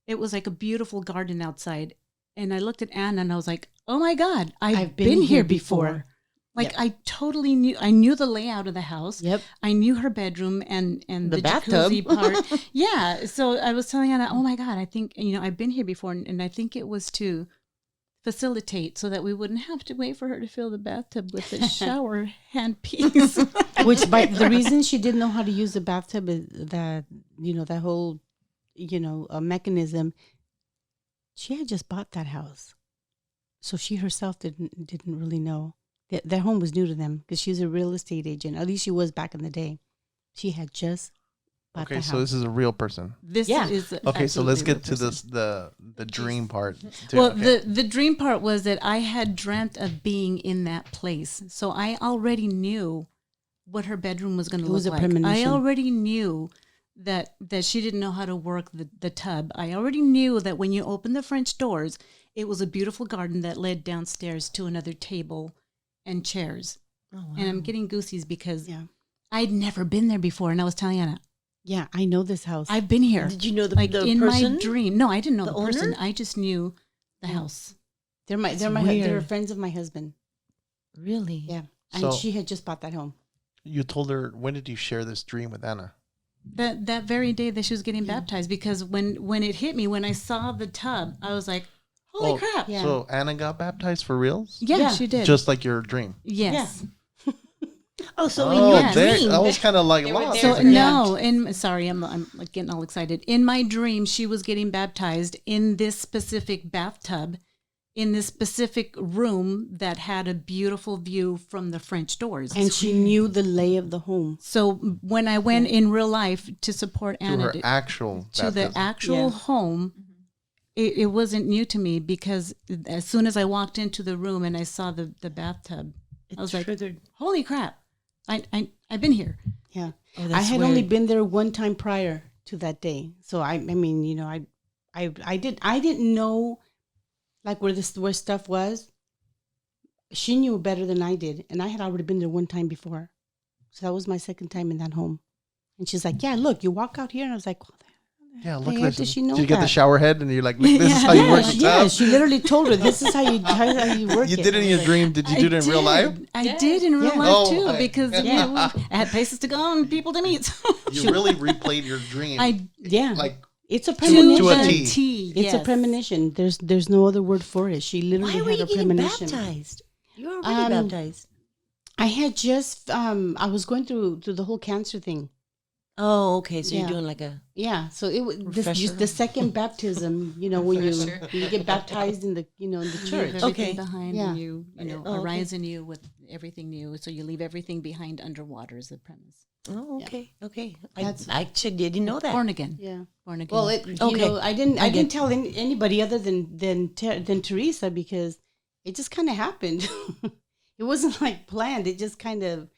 it was like a beautiful garden outside. And I looked at Anna, and I was like, oh my God, I've been here before. Like, yep. I totally knew the layout of the house. Yep. I knew her bedroom and the bathtub. Jacuzzi part. Yeah. So I was telling Anna, oh my God, I think, I've been here before. And I think it was to facilitate so that we wouldn't have to wait for her to fill the bathtub with the shower handpiece. Which, the reason she didn't know how to use the bathtub is that, that whole, mechanism. She had just bought that house. So she herself didn't really know. That home was new to them, because she's a real estate agent. At least she was back in the day. She had just bought the house. So this is a real person. This is okay. So let's get to this the dream part. Too. Well, okay. the dream part was that I had dreamt of being in that place, so I already knew what her bedroom was going to look like. Premonition. I already knew that she didn't know how to work the tub. I already knew that when you open the French doors, it was a beautiful garden that led downstairs to another table and chairs. Oh, wow. And I'm getting goosies because I'd never been there before. And I was telling Anna, yeah, I know this house. I've been here. Did you know the in person? My dream? No, I didn't know the person. owner? I just knew the house. They're friends of my husband. Really? Yeah. And So- she had just bought that home. You told her, when did you share this dream with Anna? that very day that she was getting baptized, because when it hit me, when I saw the tub, I was like, holy crap. Yeah. So Anna got baptized for reals? Yeah, she did. Just like your dream. Yes. Oh, so in Oh, your there, dream, I was kind of like They were lost. there. So no, sorry, I'm like getting all excited. In my dream, she was getting baptized in this specific bathtub, in this specific room that had a beautiful view from the French doors. And she knew the lay of the home. So when I went in real life to support to Anna her actual to the baptism. actual home, it wasn't new to me, because as soon as I walked into the room and I saw the bathtub, it I was triggered. like, holy crap, I've been here. Yeah. Oh, I that's had only weird. been there one time prior to that day. So I mean, you know, I didn't know like where stuff was. She knew better than I did, and I had already been there one time before. So that was my second time in that home. And she's like, "Yeah, look, you walk out here." And I was like, Yeah, look How at did this. she know Did you get the that? shower head and you're like, this is how you work the yeah, tub? she literally told her, "This is how you work You it." did it in your dream. Did you do it in real life? I did in real Yeah. life Oh, too, my. because you know, I had places to go and people to meet. You really replayed your dream. Yeah, like it's a to premonition. a T. It's a premonition. There's no other word for it. She literally Why were had you a getting premonition. baptized? You were already baptized. I had just I was going through the whole cancer thing. Oh, okay. So Yeah. you're doing like a Yeah, so it was Refresher. the second baptism. You know, when you get baptized in the in the church. Leave everything Okay. behind, Yeah. and you know, Oh, okay. arise anew with everything new. So you leave everything behind underwater is the premise. Oh, okay, okay. I That's- actually didn't know that. Born again. Yeah. Born again. Well, you know, I didn't tell anybody other than Teresa, because it just kind of happened. It wasn't like planned. It just kind of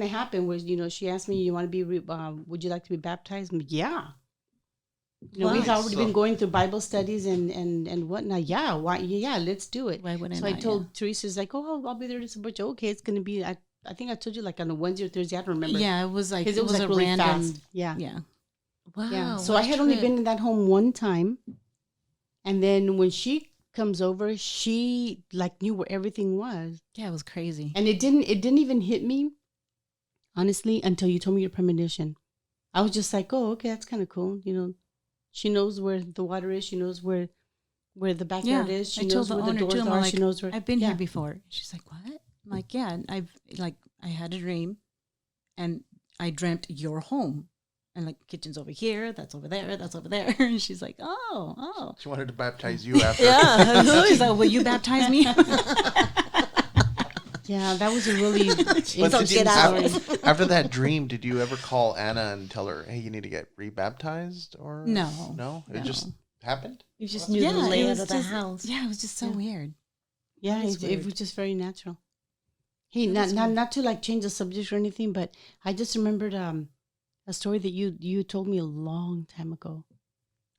happened. Where, you know, she asked me, "You want to be? Would you like to be baptized?" I'm like, yeah. You know, we've Wow. already been going through Bible studies and whatnot. Yeah, why? Yeah, let's do it. Why wouldn't So I I? told Teresa's like, "Oh, I'll be there to support you." Okay, it's gonna be. I think I told you like on a Wednesday or Thursday. I don't remember. Yeah, it was like because it was like a really random. fast. Yeah. Yeah. Wow. Yeah. So what I a had only trip. been in that home one time. And then when she comes over, she like knew where everything was. Yeah, it was crazy. And it didn't even hit me, honestly, until you told me your premonition. I was just like, oh, okay, that's kind of cool. You know, she knows where the water is. She knows where the backyard is. She I knows told the where the owner doors too. I'm are. like, She knows where. I've been yeah. here before. She's like, what? I'm like, yeah. I had a dream, and I dreamt your home, and like kitchen's over here, that's over there, that's over there. And she's like, oh. She wanted to baptize you after. Yeah. She's like, will you baptize me? Yeah, that was a really But interesting did you, get out. after that dream, did you ever call Anna and tell her, "Hey, you need to get rebaptized"? Or No. no, it No. just happened. You just knew Yeah, the it layout was of the just- house. Yeah, it was just so Yeah. weird. Yeah, That is it weird. was just very natural. Hey, not to like change the subject or anything, but I just remembered a story that you told me a long time ago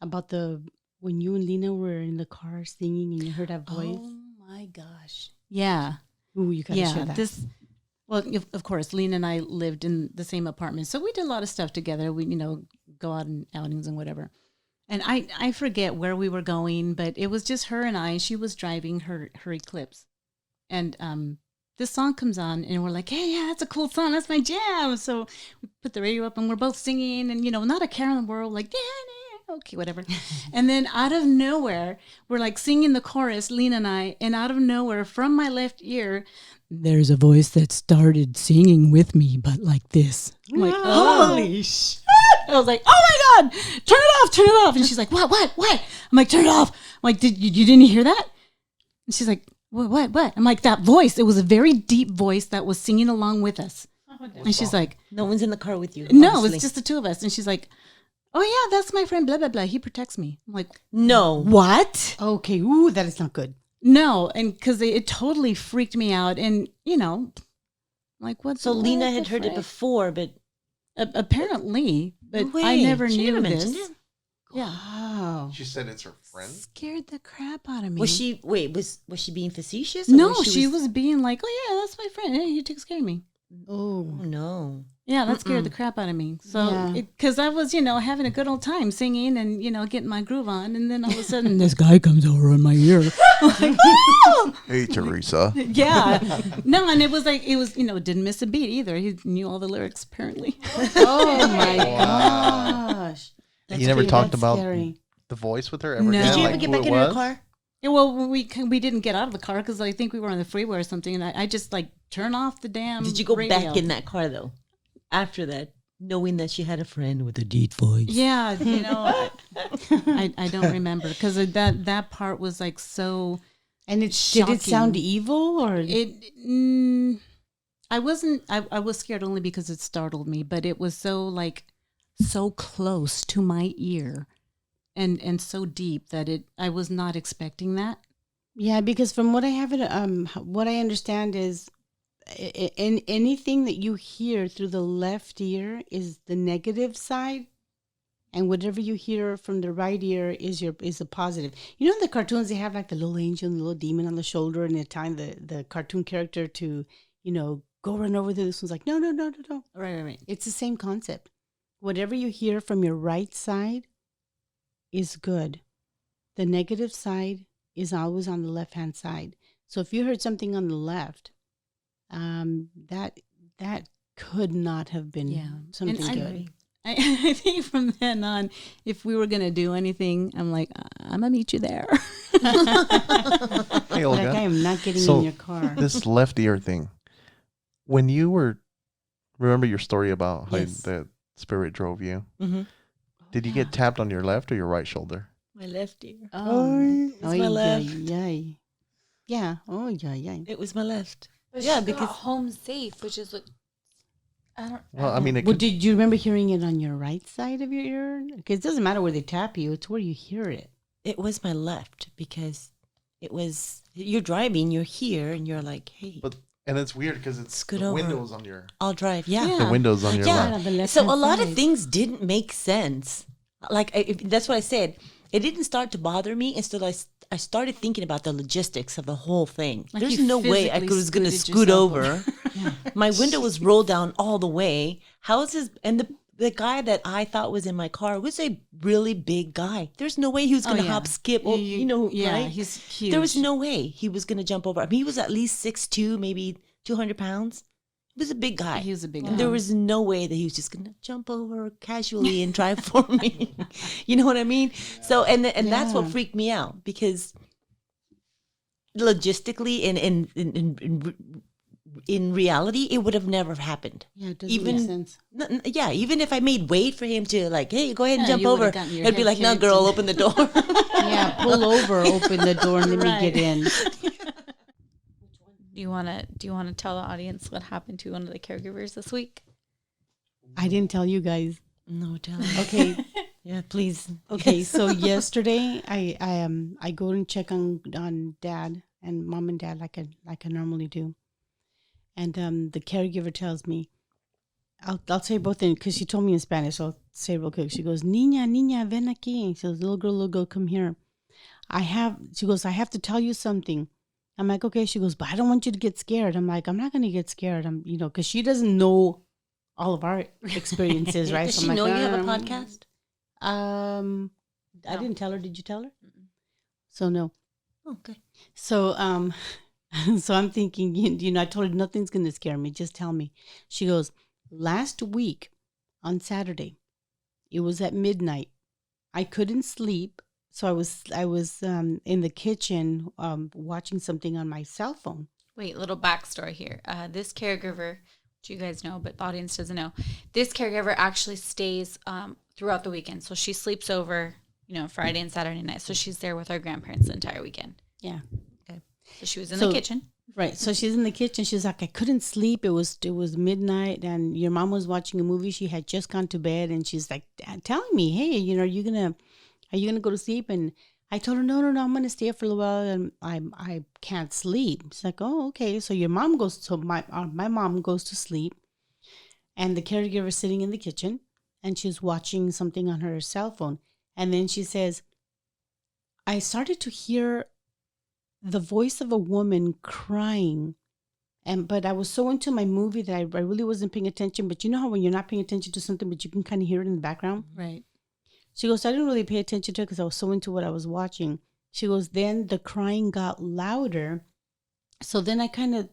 about when you and Lena were in the car singing and you heard that voice. Oh my gosh. Yeah. Ooh, you gotta share that. Well, of course, Lena and I lived in the same apartment, so we did a lot of stuff together. We, go out on outings and whatever. And I forget where we were going, but it was just her and I. She was driving her Eclipse, and this song comes on, and we're like, "Hey, yeah, that's a cool song. That's my jam." So we put the radio up, and we're both singing, and not a care in the world, like yeah, okay, whatever. And then out of nowhere, we're like singing the chorus, Lena and I, and out of nowhere, from my left ear, there's a voice that started singing with me, but like this. I'm like, holy shit. I was like, oh my God, turn it off. And she's like, what? I'm like, turn it off. I'm like, you didn't hear that? And she's like, what? I'm like, that voice. It was a very deep voice that was singing along with us. And she's like, No one's in the car with you. no, obviously. it's just the two of us. And she's like, oh yeah, that's my friend, blah, blah, blah. He protects me. I'm like, No. what? Okay, ooh, that is not good. No, and because it totally freaked me out, and like what? So Lena what had the heard it frick? before, but apparently, but No I way. never She knew never this. mentioned it? Yeah, Wow. She said it's her friend. scared the crap out of me. was she? Wait, was she being facetious? or No, was she was being like, "Oh yeah, that's my friend. Hey, he takes care of me." Oh Oh. no. Yeah, that scared the crap out of me. So, because I was, having a good old time singing and, getting my groove on. And then all of a sudden, this guy comes over in my ear. Hey, Teresa. Yeah. No, and it was, didn't miss a beat either. He knew all the lyrics, apparently. Oh, my gosh. You never talked That's about scary. the voice with her ever No. again? Did you ever like get who back it in her was? car? Yeah, well, we didn't get out of the car because I think we were on the freeway or something. And I just, turn off the damn Did you go radio. back in that car, though, after that, knowing that she had a friend with a deep voice? Yeah, I don't remember because that part was like so. And did shocking. it sound evil or? I wasn't. I was scared only because it startled me, but it was so so close to my ear, and so deep that I was not expecting that. Yeah, because from what I have what I understand is, in anything that you hear through the left ear is the negative side, and whatever you hear from the right ear is the positive. You know, in the cartoons they have like the little angel and the little demon on the shoulder, and they're telling the cartoon character to, go run over there. This one's like, no. Right. It's the same concept. Whatever you hear from your right side is good. The negative side is always on the left-hand side. So if you heard something on the left, that could not have been something good. I think from then on, if we were going to do anything, I'm like, I'm going to meet you there. Hey, Olga. Like, I am not getting in your car. This left ear thing. When you remember your story about how the spirit drove you? Mm-hmm. Did you get tapped on your left or your right shoulder? My left ear. It's my left. Yeah. Oh, yeah. It was my left. But Yeah, she because- got home safe, which is what I don't. Well, I mean, it Well, could, did you remember hearing it on your right side of your ear? Because it doesn't matter where they tap you; it's where you hear it. It was my left because it was, you're driving, you're here, and you're like, hey, and it's weird because it's Scoot the over. windows on your I'll drive. Yeah. Yeah. the windows on your Yeah. left. On the So a left-hand lot of side. things didn't make sense. Like, that's what I said. It didn't start to bother me until I started thinking about the logistics of the whole thing. Like There's you no way I physically was going to scooted scoot yourself over. My window was rolled down all the way. How is this? And the guy that I thought was in my car was a really big guy. There's no way he was going to hop, skip, right? He's huge. There was no way he was going to jump over. I mean, he was at least 6'2", maybe 200 pounds. He was a big guy. He was a big guy. And there was no way that he was just going to jump over casually and drive for me. You know what I mean? So, and that's what freaked me out because logistically and in reality, it would have never happened. Yeah, it doesn't make sense. Yeah, even if I made wait for him to like, hey, go ahead and jump you over, would've gotten your it'd be head like, no, kicked girl, and- open the door. Yeah, pull over, open the door, and let me get in. Do you want to tell the audience what happened to one of the caregivers this week? I didn't tell you guys. No, tell me. Okay. Yeah, please. Okay, so yesterday I go and check on Dad and Mom and Dad like I normally do, and the caregiver tells me, I'll say both in because she told me in Spanish. So I'll say real quick. She goes, "Niña, ven aquí." She goes, little girl, come here. She goes, I have to tell you something. I'm like, okay. She goes, but I don't want you to get scared. I'm like, I'm not gonna get scared. Because she doesn't know all of our experiences, right? Does So she I'm know like, you have a podcast? I didn't tell her. Did you tell her? So no. Okay. So so I'm thinking, I told her nothing's gonna scare me. Just tell me. She goes, last week on Saturday, it was at midnight. I couldn't sleep, so I was in the kitchen watching something on my cell phone. Wait, little backstory here. This caregiver, which you guys know, but the audience doesn't know, this caregiver actually stays throughout the weekend. So she sleeps over, Friday and Saturday night. So she's there with our grandparents the entire weekend. Yeah. Okay. So she was in the kitchen. Right. So she's in the kitchen. She's like, I couldn't sleep. It was midnight, and your mom was watching a movie. She had just gone to bed, and she's like telling me, hey, are you gonna go to sleep? And I told her, no, I'm gonna stay up for a little while, and I can't sleep. She's like, oh, okay. So your mom goes to my mom goes to sleep, and the caregiver is sitting in the kitchen, and she's watching something on her cell phone, and then she says, I started to hear the voice of a woman crying, But I was so into my movie that I really wasn't paying attention. But you know how when you're not paying attention to something, but you can kind of hear it in the background? Right. She goes, I didn't really pay attention to it because I was so into what I was watching. She goes, then the crying got louder. So then I kind of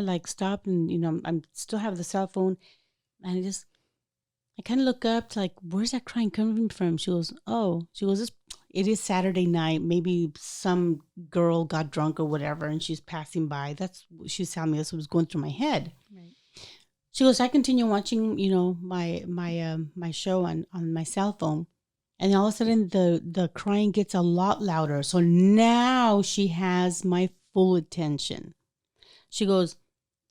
like stopped and, I'm still have the cell phone. And I kind of look up to like, where's that crying coming from? She goes, it is Saturday night. Maybe some girl got drunk or whatever, and she's passing by. She's telling me that's what was going through my head. Right. She goes, I continue watching, my show on my cell phone. And all of a sudden the crying gets a lot louder. So now she has my full attention. She goes,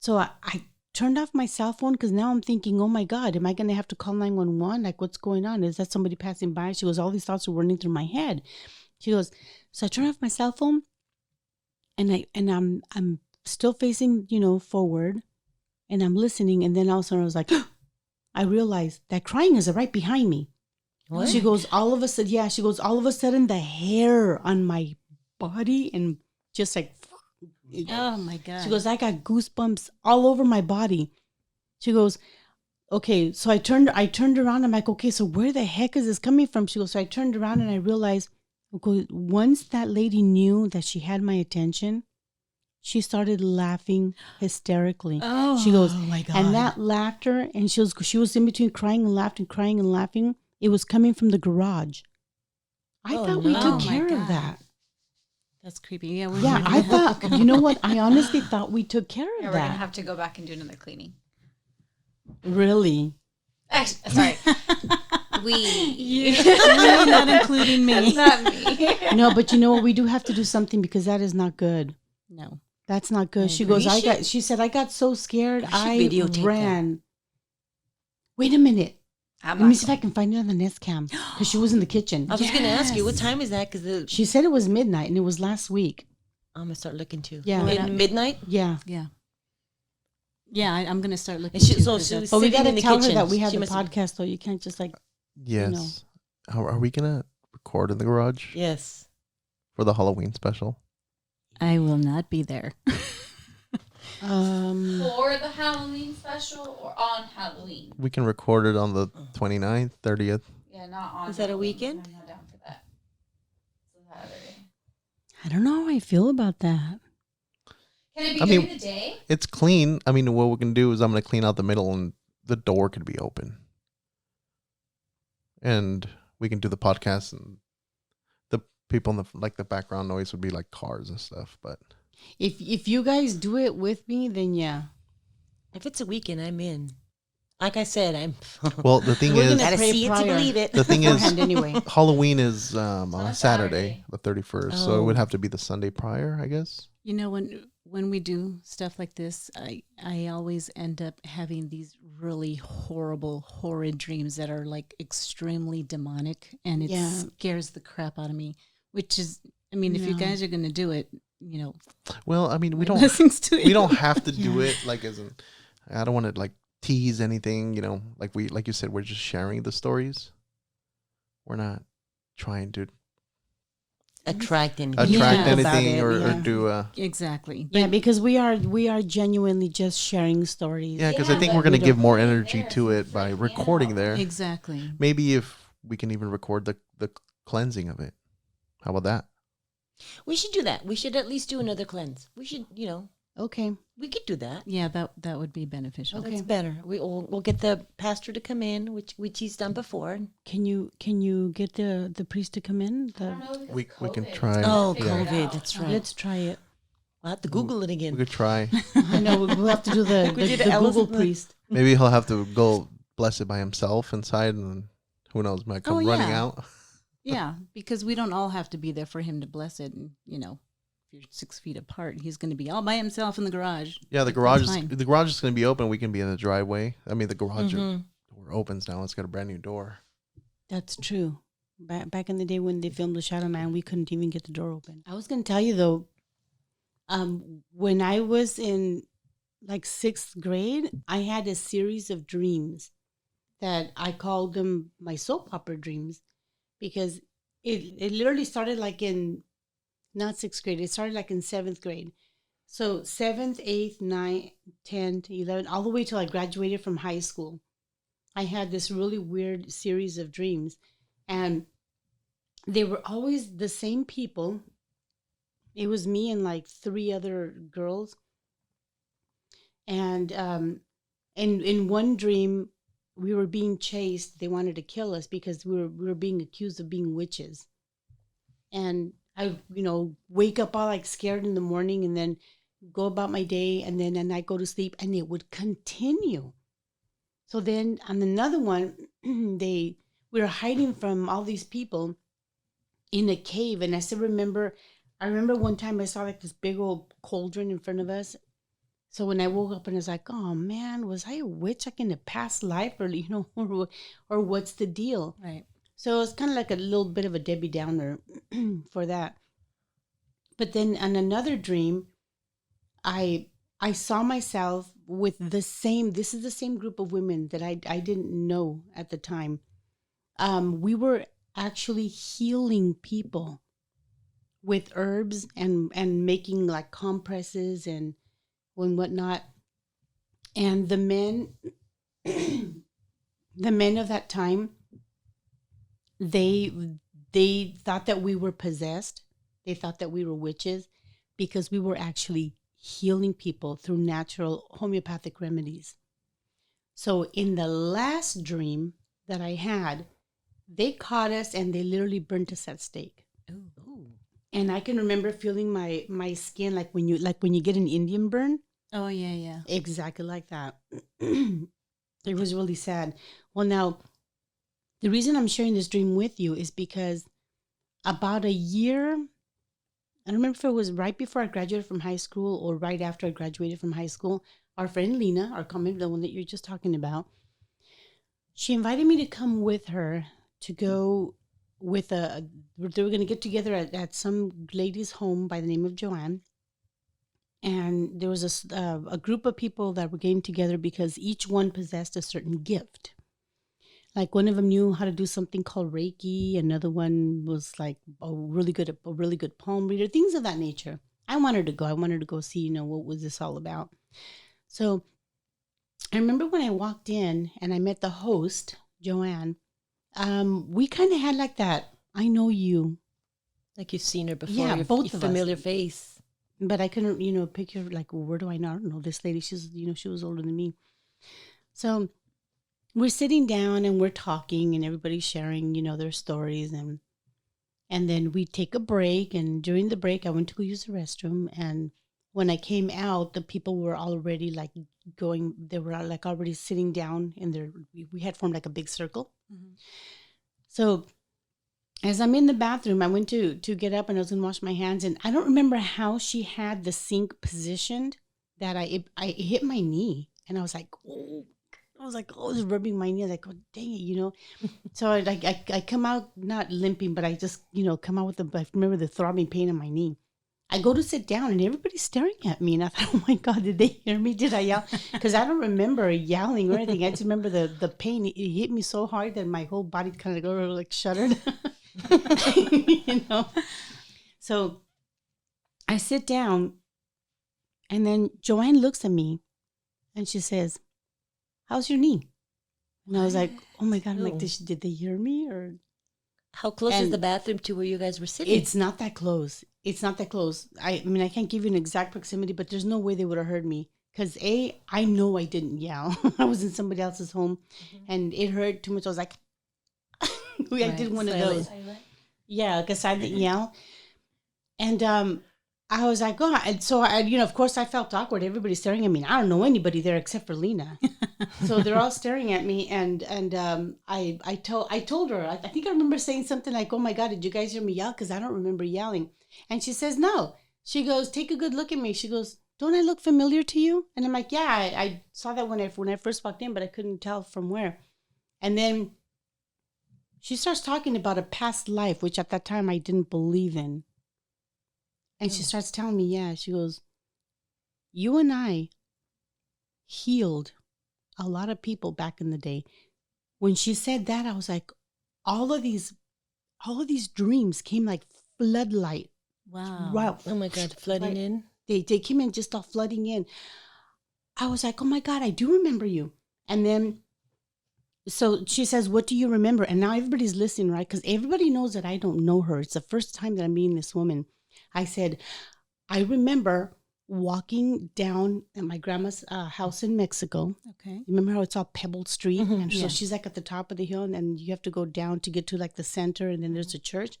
so I turned off my cell phone because now I'm thinking, oh my God, am I going to have to call 911? Like, what's going on? Is that somebody passing by? She goes, all these thoughts are running through my head. She goes, so I turned off my cell phone and I'm still facing, forward, and I'm listening. And then all of a sudden I was like, I realized that crying is right behind me. What? She goes, all of a sudden the hair on my body and just like, Oh my God. she goes, I got goosebumps all over my body. She goes, okay, so I turned around. I'm like, okay, so where the heck is this coming from? She goes, so I turned around and I realized, okay, once that lady knew that she had my attention, she started laughing hysterically. Oh, she goes, my God. and that laughter, and she was in between crying and laughing. It was coming from the garage. I thought we no. took Oh, my care of God. that. That's creepy. Yeah, Yeah, I thought, you know what? I honestly thought we took care Yeah, of we're gonna that. have to go back and do another cleaning. Really? Actually, sorry, we. You're not including me. Not me. No, but you know what? We do have to do something because that is not good. No. That's not good. I She agree. goes, she said, I got so scared. We should I videotape ran. Wait a minute. I'm Let me not see if I can find it on the Nest Cam because she was in the kitchen. I was going to ask you, what Yes. time is that? Because She said it was midnight and it was last week. I'm going to start looking too. Yeah. Midnight? Yeah. Yeah. Yeah, I'm going to start looking. And she- too, so 'cause she that's- But we Sitting got to in the tell her kitchen. that we have She the must- podcast, though. You can't just like, Yes. Are we going to record in the garage Yes. for the Halloween special? I will not be there. for the Halloween special or on Halloween. We can record it on the 29th, 30th. Yeah, not on. Is that a Halloween. weekend? I'm not down for that. It's a Saturday. I don't know how I feel about that. Can it be I during mean- the day? It's clean. I mean, what we can do is I'm going to clean out the middle and the door could be open. And we can do the podcast and the people in the background noise would be like cars and stuff. But If you guys do it with me, then yeah. If it's a weekend, I'm in. Like I said, I'm. well, the thing We're is, gonna Gotta pray see it to prior. believe it. the thing is, Beforehand anyway. Halloween is on a Saturday, Saturday. the 31st. So it Oh. would have to be the Sunday prior, I guess. You know, when we do stuff like this, I always end up having these really horrid dreams that are like extremely demonic, and it Yeah. scares the crap out of me. Which is, I mean, if you No. guys are going to do it, you know, Well, I mean, we my don't blessings to we you. don't have to do Yeah. it like as in. I don't want to like tease anything, like you said, we're just sharing the stories. We're not trying to Attract anything. attract Yeah. About anything it, or yeah. do Exactly. Yeah, because we are genuinely just sharing stories. yeah, because I Yeah, think but we're gonna we give don't- more energy There, to so it by freaking recording out. there. Exactly. Maybe if we can even record the cleansing of it. How about that? We should do that. We should at least do another cleanse. We should, Okay. we could do that. Yeah, that would be beneficial. Okay. That's better. We'll get the pastor to come in, which he's done before. Can you get the priest to come in? I don't know if it's We can COVID. try. Oh, yeah. COVID. That's right. Let's try it. We'll have to Google it We again. could try. I know we'll have to do the We did the Alice Google in the- priest. Maybe he'll have to go bless it by himself inside, and who knows, might come Oh, running yeah. out. Yeah, because we don't all have to be there for him to bless it. And, you know, if you're 6 feet apart, he's going to be all by himself in the garage. Yeah, the That's garage is fine. the garage is going to be open. We can be in the driveway. I mean, the garage Mhm. door opens now. It's got a brand new door. That's true. Back in the day when they filmed The Shadow Man, we couldn't even get the door open. I was going to tell you though, when I was in like 6th grade, I had a series of dreams that I called them my soap opera dreams, because it literally started like in not 6th grade. It started like in 7th grade. So 7th, 8th, 9th, 10th, 11th, all the way till I graduated from high school. I had this really weird series of dreams, and they were always the same people. It was me and like 3 other girls. And in one dream, we were being chased. They wanted to kill us because we were being accused of being witches. And I, wake up all like scared in the morning and then go about my day, and then at night go to sleep, and it would continue. So then on another one, we were hiding from all these people in a cave. And I remember one time I saw like this big old cauldron in front of us. So when I woke up and I was like, oh man, was I a witch like in a past life, or, or what's the deal? Right. So it's kind of like a little bit of a Debbie Downer for that. But then on another dream, I saw myself with this is the same group of women that I didn't know at the time. We were actually healing people with herbs and making like compresses and whatnot. And the men of that time, they thought that we were possessed. They thought that we were witches because we were actually healing people through natural homeopathic remedies. So in the last dream that I had, they caught us and they literally burnt us at stake. Ooh. And I can remember feeling my skin like when you get an Indian burn. Oh, yeah. Exactly like that. It was really sad. Well, now, the reason I'm sharing this dream with you is because about a year, I don't remember if it was right before I graduated from high school or right after I graduated from hue school, our friend Lena, our common, the one that you're just talking about, she invited me to come with her to go with they were going to get together at some lady's home by the name of Joanne. And there was a group of people that were getting together because each one possessed a certain gift. Like one of them knew how to do something called Reiki. Another one was like a really good palm reader, things of that nature. I wanted to go. I wanted to go see, what was this all about. So I remember when I walked in and I met the host, Joanne, we kind of had like that, I know you. Like you've seen her before. Yeah, both of us. Familiar face. But I couldn't, picture like, well, where do I know? I don't know. This lady, she's, she was older than me. So we're sitting down and we're talking and everybody's sharing, their stories. And then we take a break. And during the break, I went to go use the restroom. And when I came out, the people were already like they were like already sitting down we had formed like a big circle. Mm-hmm. So as I'm in the bathroom, I went to get up and I was going to wash my hands. And I don't remember how she had the sink positioned that I hit my knee. And I was like, oh, just rubbing my knee. I was like, oh, dang it, So I come out not limping, but I just, come out with I remember the throbbing pain in my knee. I go to sit down and everybody's staring at me. And I thought, oh my God, did they hear me? Did I yell? Because I don't remember yelling or anything. I just remember the pain. It hit me so hard that my whole body kind of like shuddered. So I sit down and then Joanne looks at me and she says, how's your knee? And I was like, oh my God, I'm like, did they hear me? Or how close is the bathroom to where you guys were sitting? It's not that close. I mean, I can't give you an exact proximity, but there's no way they would have heard me. Because I know I didn't yell. I was in somebody else's home and it hurt too much. I was like, I did one of those. Yeah, because I didn't yell. And I was like, oh, and so of course I felt awkward. Everybody's staring at me. I don't know anybody there except for Lena. So they're all staring at me. And I told her, I think I remember saying something like, oh my God, did you guys hear me yell? Because I don't remember yelling. And she says, no. She goes, take a good look at me. She goes, don't I look familiar to you? And I'm like, yeah, I saw that when I first walked in, but I couldn't tell from where. And then she starts talking about a past life, which at that time I didn't believe in. And she starts telling me, she goes, you and I healed a lot of people back in the day. When she said that, I was like, all of these dreams came like floodlight. Wow. Oh my God, flooding in. They came in just all flooding in. I was like, oh my God, I do remember you. And then, so she says, what do you remember? And now everybody's listening, right? Because everybody knows that I don't know her. It's the first time that I'm meeting this woman. I said, I remember walking down at my grandma's house in Mexico. Okay. Remember how it's all pebbled street? Mhm. And so Yeah. she's like at the top of the hill, and you have to go down to get to like the center, and then there's a church.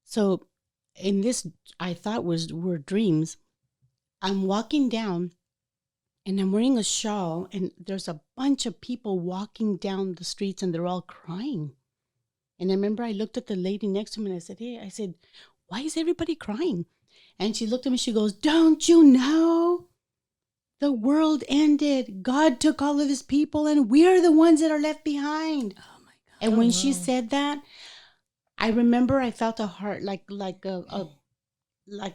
So in this, I thought were dreams. I'm walking down, and I'm wearing a shawl, and there's a bunch of people walking down the streets, and they're all crying. And I remember I looked at the lady next to me, and I said, hey, why is everybody crying? And she looked at me, she goes, don't you know? The world ended. God took all of his people, and we're the ones that are left behind. Oh my God. And when she said that, I remember I felt a heart like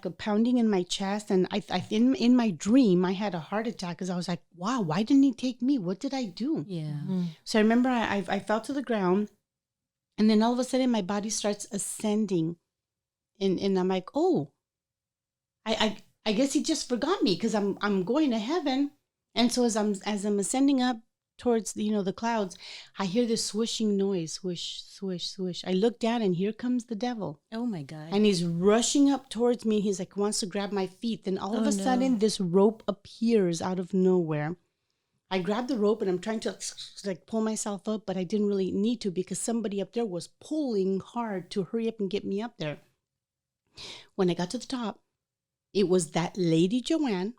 a pounding in my chest, and I in my dream I had a heart attack because I was like, wow, why didn't he take me? What did I do? Yeah. So I remember I fell to the ground, and then all of a sudden my body starts ascending, and I'm like, oh, I guess he just forgot me because I'm going to heaven. And so as I'm ascending up towards the clouds, I hear this swishing noise, swish, swish, swish. I look down, and here comes the devil. Oh my God. And he's rushing up towards me. He's like, wants to grab my feet. Then all of a sudden, this rope appears out of nowhere. I grab the rope, and I'm trying to like pull myself up, but I didn't really need to because somebody up there was pulling hard to hurry up and get me up there. When I got to the top, it was that lady Joanne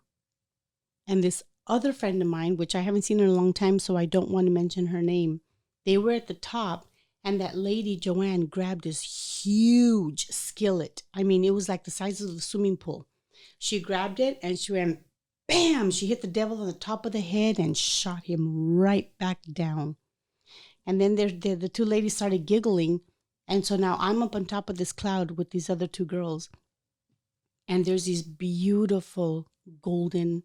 and this other friend of mine, which I haven't seen in a long time, so I don't want to mention her name. They were at the top, and that lady Joanne grabbed this huge skillet. I mean, it was like the size of the swimming pool. She grabbed it, and she went, bam! She hit the devil on the top of the head and shot him right back down. And then the two ladies started giggling, and so now I'm up on top of this cloud with these other two girls. And there's these beautiful golden,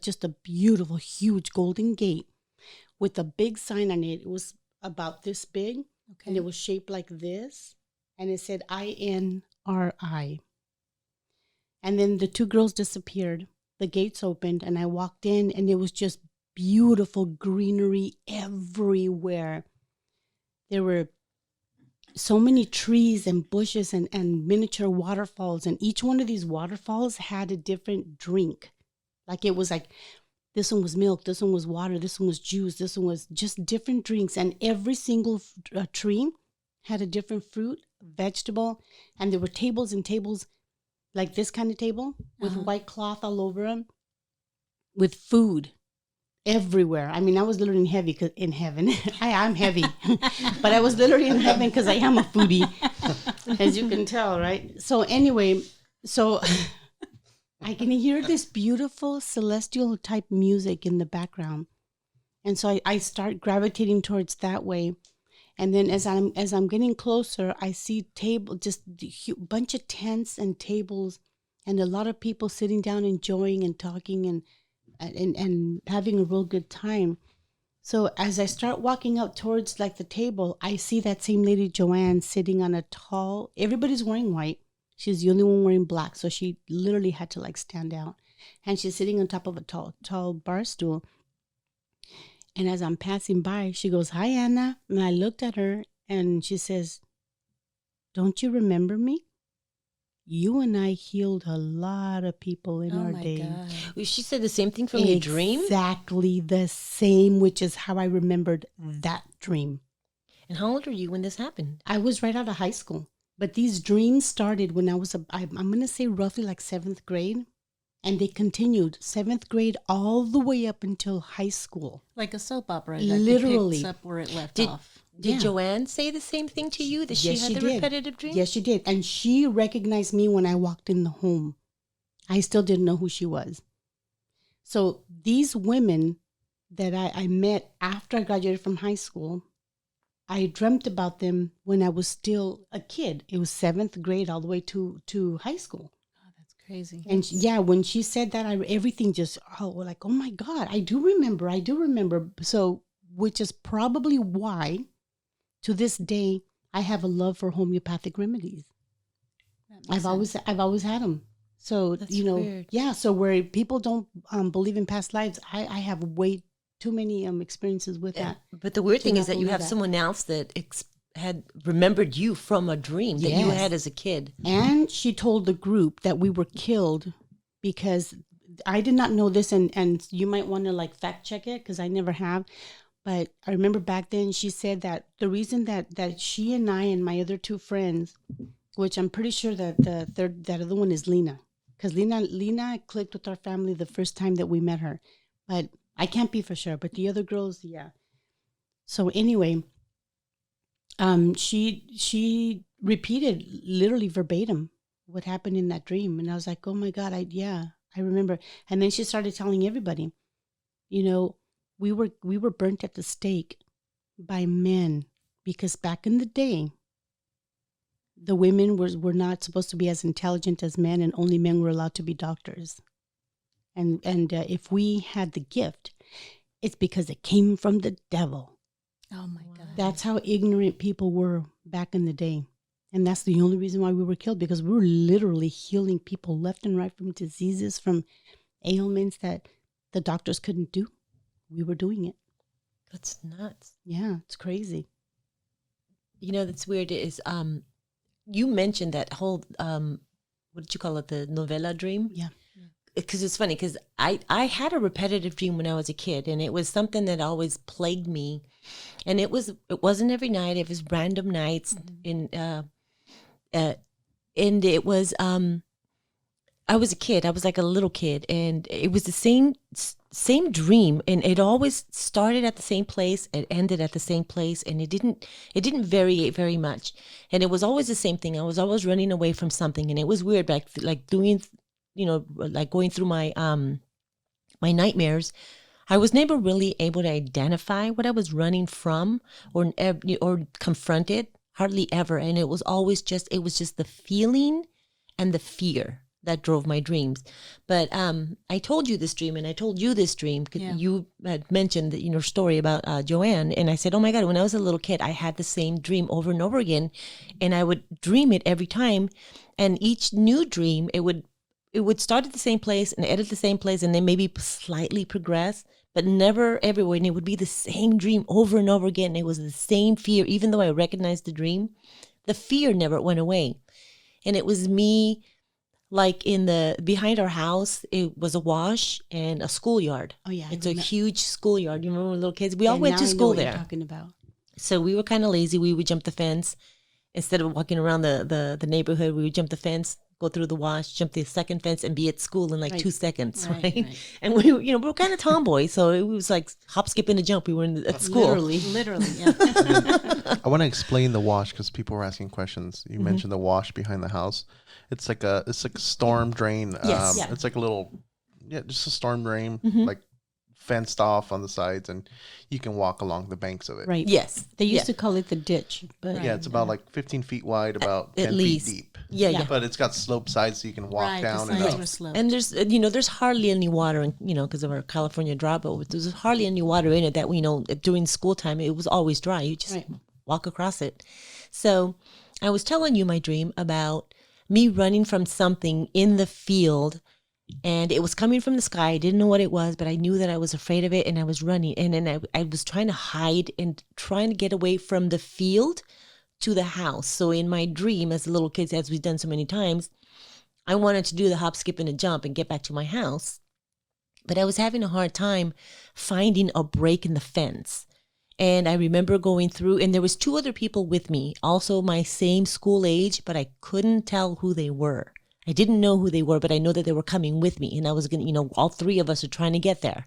just a beautiful, huge golden gate with a big sign on it. It was about this big, and it was shaped like this. And it said INRI. And then the two girls disappeared. The gates opened, and I walked in, and it was just beautiful greenery everywhere. There were so many trees and bushes and miniature waterfalls, and each one of these waterfalls had a different drink. Like it was like, this one was milk, this one was water, this one was juice, this one was just different drinks, and every single tree had a different fruit, vegetable, and there were tables and tables, like this kind of table with white cloth all over them, with food everywhere. I mean, I was literally in heaven. I am heavy, but I was literally in heaven because I am a foodie, as you can tell, right? So anyway, I can hear this beautiful celestial type music in the background, and so I start gravitating towards that way. And then as I'm getting closer, I see just a bunch of tents and tables, and a lot of people sitting down enjoying and talking and having a real good time. So as I start walking up towards like the table, I see that same lady Joanne sitting on a tall, everybody's wearing white. She's the only one wearing black. So she literally had to like stand out. And she's sitting on top of a tall bar stool. And as I'm passing by, she goes, hi, Anna. And I looked at her, and she says, don't you remember me? You and I healed a lot of people in our day. God. Well, she said the same thing from your dream? Exactly the same, which is how I remembered that dream. And how old were you when this happened? I was right out of high school. But these dreams started when I was, I'm going to say roughly like 7th grade. And they continued 7th grade all the way up until high school. Like a soap opera. Literally. Picks up where it left Did- off. Did Joanne say the same thing to you, that she Yes, had she the did. repetitive dream? Yes, she did. And she recognized me when I walked in the home. I still didn't know who she was. So these women that I met after I graduated from high school, I dreamt about them when I was still a kid. It was 7th grade all the way to high school. Oh, that's crazy. And when she said that, everything just, like, oh my God, I do remember. So, which is probably why to this day, I have a love for homeopathic remedies. I've always had them. So, That's you know, weird. yeah. So where people don't believe in past lives, I have way too many experiences with that. But the weird to thing not is that you believe have that. someone else that had remembered you from a dream that you Yes. had as a kid. And she told the group that we were killed because I did not know this, and you might want to like fact check it because I never have. But I remember back then she said that the reason that she and I and my other two friends, which I'm pretty sure that that other one is Lena, because Lena clicked with our family the first time that we met her, but I can't be for sure. But the other girls, yeah. So anyway, she repeated literally verbatim what happened in that dream, and I was like, oh my god, I remember. And then she started telling everybody, you know, we were burnt at the stake by men because back in the day, the women were not supposed to be as intelligent as men, and only men were allowed to be doctors. And if we had the gift, it's because it came from the devil. Oh my God. That's how ignorant people were back in the day. And that's the only reason why we were killed, because we were literally healing people left and right from diseases, from ailments that the doctors couldn't do. We were doing it. That's nuts. Yeah, it's crazy. You know, that's weird is you mentioned that whole what did you call it, the novella dream? Yeah. Because it's funny because I had a repetitive dream when I was a kid, and it was something that always plagued me, and it wasn't every night, it was random nights. And it was I was a kid, I was like a little kid, and it was the same dream, and it always started at the same place, it ended at the same place, and it didn't vary very much, and it was always the same thing. I was always running away from something, and it was weird, like doing, you know, like going through my my nightmares. I was never really able to identify what I was running from or confront it, hardly ever. And it was just the feeling and the fear that drove my dreams. But I told you this dream, and I told you this dream because you had mentioned that, your story about Joanne, and I said, oh my God, when I was a little kid, I had the same dream over and over again, and I would dream it every time, and each new dream it would start at the same place and end at the same place, and then maybe slightly progress, but never everywhere. And it would be the same dream over and over again. It was the same fear, even though I recognized the dream, the fear never went away. And it was me, like behind our house, it was a wash and a schoolyard. Oh yeah, it's a huge schoolyard. You remember when we were little kids? We all went now to I know school what there. You're talking about. So we were kind of lazy. We would jump the fence instead of walking around the neighborhood. We would jump the fence, go through the wash, jump the second fence, and be at school in like 2 seconds, right? And we were kind of tomboy, so it was like hop, skip, and a jump. We were at school. Literally, yeah. I want to explain the wash because people were asking questions. You mentioned the wash behind the house. It's like a storm drain. Yes. It's like a little, just a storm drain, like fenced off on the sides, and you can walk along the banks of it. Right. Yes. They used to call it the ditch, but Yeah, it's about like 15 feet wide, about 10 least. feet deep. Yeah. But it's got sloped sides so you can walk down the and sides up. were sloped. And there's hardly any water, because of our California drought, but there's hardly any water in it that we know during school time, it was always dry. You just walk across it. So I was telling you my dream about me running from something in the field, and it was coming from the sky. I didn't know what it was, but I knew that I was afraid of it, and I was running. And then I was trying to hide and trying to get away from the field to the house. So in my dream, as a little kid, as we've done so many times, I wanted to do the hop, skip, and a jump and get back to my house. But I was having a hard time finding a break in the fence. And I remember going through, and there was 2 other people with me, also my same school age, but I couldn't tell who they were. I didn't know who they were, but I know that they were coming with me, and I was going to, all 3 of us are trying to get there.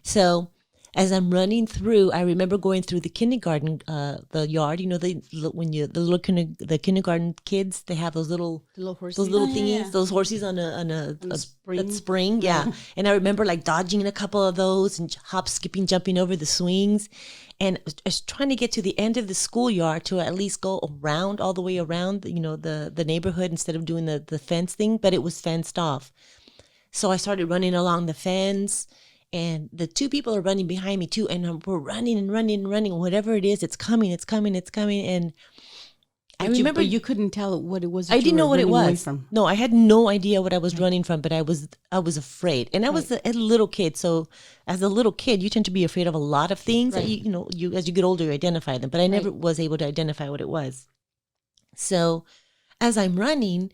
So as I'm running through, I remember going through the kindergarten, the yard. The kindergarten kids, they have those little horses. those little thingies, those horses on a spring. Yeah. And I remember like dodging a couple of those and hop, skipping, jumping over the swings. And I was trying to get to the end of the schoolyard to at least go around, all the way around, the neighborhood instead of doing the fence thing, but it was fenced off. So I started running along the fence, and the 2 people are running behind me too. And we're running and running and running. Whatever it is, it's coming. And I remember but you couldn't tell what it was. I didn't know what it was. From. No, I had no idea what I was running from, but I was afraid, and I was a little kid. So, as a little kid, you tend to be afraid of a lot of things. That you as you get older, you identify them. But I never was able to identify what it was. So, as I'm running,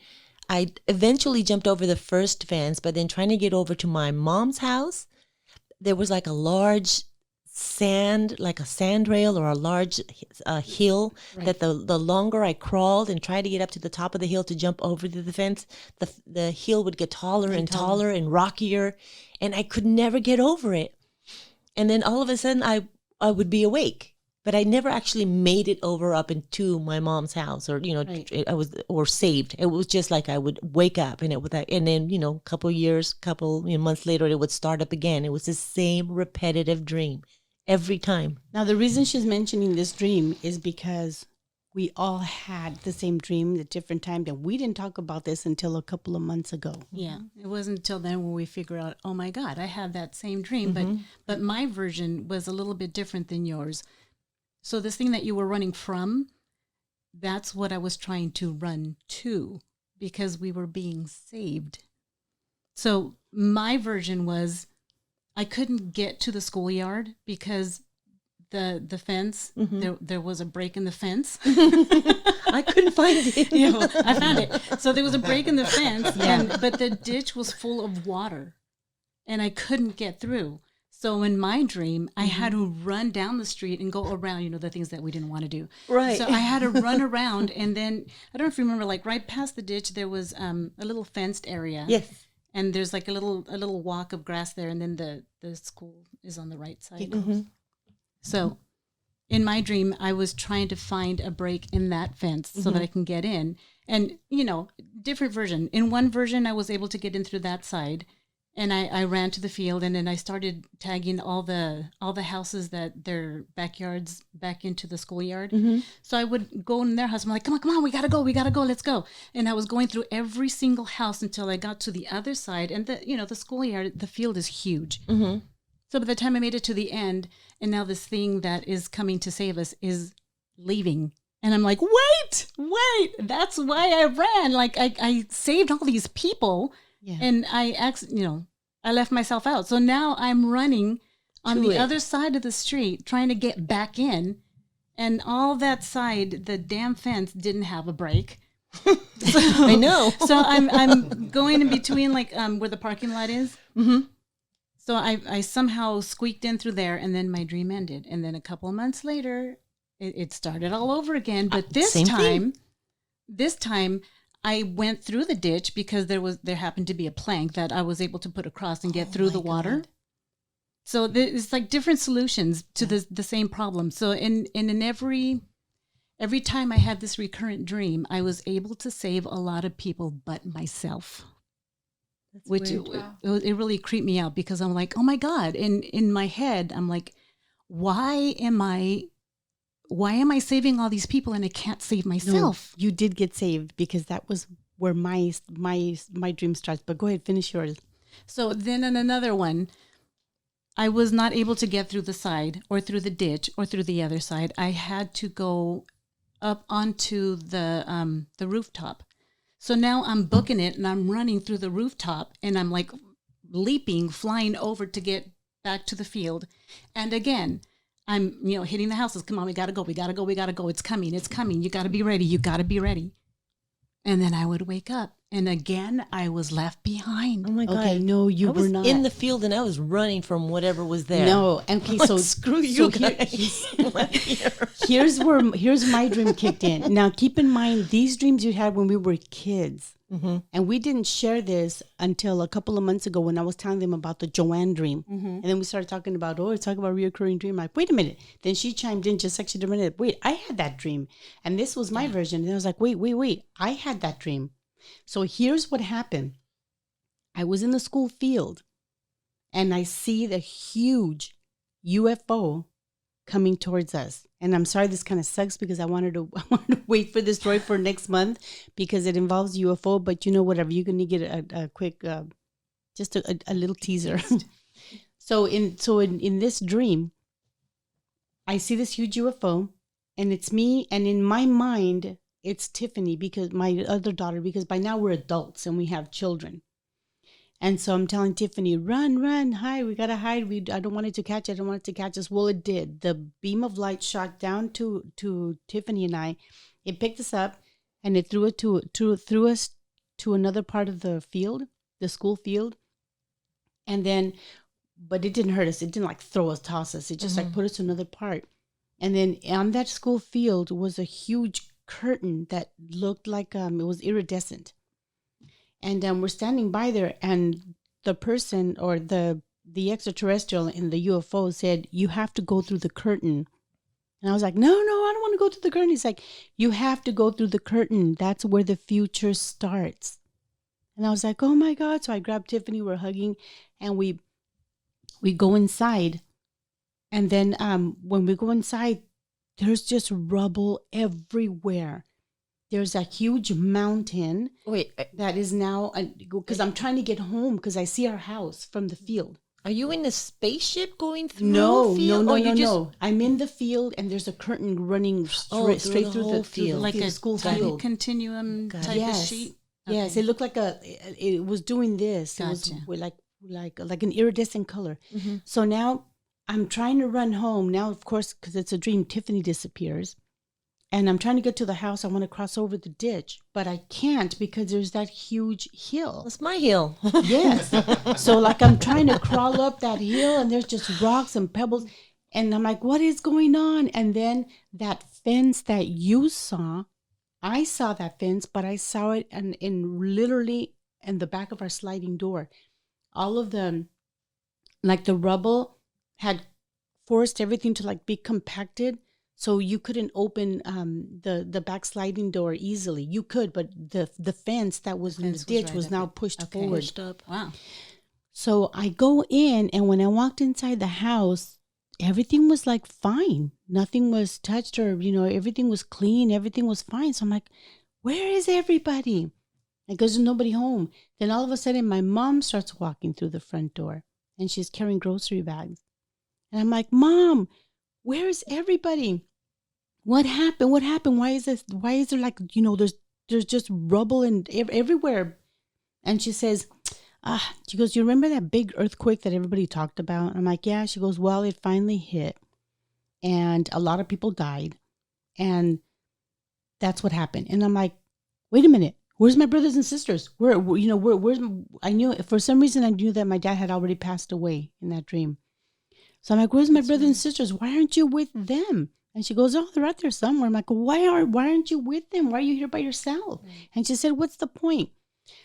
I eventually jumped over the first fence, but then trying to get over to my mom's house, there was like a large like a sand rail or a large hill that the longer I crawled and tried to get up to the top of the hill to jump over to the fence, the hill would get taller and taller and rockier, and I could never get over it. And then all of a sudden I would be awake, but I never actually made it over up into my mom's house, or I was saved. It was just like I would wake up and then a couple months later it would start up again. It was the same repetitive dream. Every time. Now, the reason she's mentioning this dream is because we all had the same dream at different times, and we didn't talk about this until a couple of months ago. Yeah, it wasn't until then when we figure out, oh my God, I had that same dream, but my version was a little bit different than yours. So this thing that you were running from, that's what I was trying to run to, because we were being saved. So my version was, I couldn't get to the schoolyard because the fence, there was a break in the fence. I couldn't find it. I found it. So there was a break in the fence, but the ditch was full of water, and I couldn't get through. So in my dream, I had to run down the street and go around, the things that we didn't want to do. Right. So I had to run around, and then, I don't know if you remember, like right past the ditch, there was a little fenced area. Yes. And there's like a little walk of grass there, and then the school is on the right side. So in my dream, I was trying to find a break in that fence so that I can get in. And, different version. In one version, I was able to get in through that side, and I ran to the field, and then I started tagging all the houses that their backyards back into the schoolyard. So I would go in their house. I'm like, come on, we gotta go, let's go. And I was going through every single house until I got to the other side. And the schoolyard, the field is huge. So by the time I made it to the end, and now this thing that is coming to save us is leaving. And I'm like, wait, that's why I ran. Like I saved all these people. Yeah. And I left myself out. So now I'm running on the other side of the street trying to get back in. And all that side, the damn fence didn't have a break. I know. So I'm going in between where the parking lot is. So I somehow squeaked in through there, and then my dream ended. And then a couple of months later, it started all over again. But this time I went through the ditch because there happened to be a plank that I was able to put across and get through the water. God. So it's like different solutions to the same problem. So in every time I had this recurrent dream, I was able to save a lot of people but myself. That's which it really creeped me out, because I'm like, oh my God. And in my head, I'm like, why am I saving all these people and I can't save myself? No, you did get saved, because that was where my dream starts. But go ahead, finish yours. So then in another one, I was not able to get through the side or through the ditch or through the other side. I had to go up onto the rooftop. So now I'm booking it, and I'm running through the rooftop, and I'm like leaping, flying over to get back to the field. And again, I'm, hitting the houses. Come on, we got to go. It's coming. You got to be ready. And then I would wake up, and again, I was left behind. Oh my God. Okay, no, you were not. In the field, and I was running from whatever was there. No, okay, so screw you guys. Here's my dream kicked in. Now, keep in mind, these dreams you had when we were kids. And we didn't share this until a couple of months ago when I was telling them about the Joanne dream. And then we started talking about, talk about reoccurring dream. I'm like, wait a minute. Then she chimed in just like she did a minute. Wait, I had that dream. And this was my version. And I was like, wait. I had that dream. So here's what happened. I was in the school field, and I see the huge UFO coming towards us. And I'm sorry, this kind of sucks, because I wanted to wait for this story for next month, because it involves UFO. But whatever, you're gonna get a quick, just a little teaser. So in this dream, I see this huge UFO, and it's me. And in my mind, it's Tiffany, because my other daughter, because by now we're adults and we have children. And so I'm telling Tiffany, run, hide. We got to hide. I don't want it to catch. I don't want it to catch us. Well, it did. The beam of light shot down to Tiffany and I. It picked us up and it threw us to another part of the field, the school field. And then, but it didn't hurt us. It didn't like throw us, toss us. It just like put us to another part. And then on that school field was a huge curtain that looked like it was iridescent. And we're standing by there, and the person or the extraterrestrial in the UFO said, you have to go through the curtain. And I was like, no, I don't want to go through the curtain. He's like, you have to go through the curtain. That's where the future starts. And I was like, oh my God. So I grabbed Tiffany, we're hugging, and we go inside. And then when we go inside, there's just rubble everywhere. There's a huge mountain that is now, because I'm trying to get home because I see our house from the field. Are you in a spaceship going through No, the field? No. I'm in the field and there's a curtain running straight through the field. Like a school field. Continuum type of sheet? Okay. Yes, it looked like it was doing this. Gotcha. It was like an iridescent color. Mm-hmm. So now I'm trying to run home. Now, of course, because it's a dream, Tiffany disappears. And I'm trying to get to the house. I want to cross over the ditch, but I can't because there's that huge hill. That's my hill. Yes. So like I'm trying to crawl up that hill and there's just rocks and pebbles. And I'm like, what is going on? And then that fence that you saw, I saw that fence, but I saw it in literally in the back of our sliding door. All of the, like the rubble had forced everything to like be compacted. So you couldn't open the back sliding door easily. You could, but the fence that was in the ditch was now pushed forward. Pushed up. Wow. So I go in, and when I walked inside the house, everything was like fine. Nothing was touched or, everything was clean. Everything was fine. So I'm like, where is everybody? Because there's nobody home. Then all of a sudden, my mom starts walking through the front door, and she's carrying grocery bags. And I'm like, Mom, where is everybody? What happened? Why is there like, there's just rubble and everywhere. And she says, she goes, you remember that big earthquake that everybody talked about? I'm like, yeah. She goes, well, it finally hit and a lot of people died. And that's what happened. And I'm like, wait a minute. Where's my brothers and sisters? I knew, for some reason, I knew that my dad had already passed away in that dream. So I'm like, where's my brothers and sisters? Why aren't you with them? And she goes, oh, they're out there somewhere. I'm like, why aren't you with them? Why are you here by yourself? And she said, what's the point?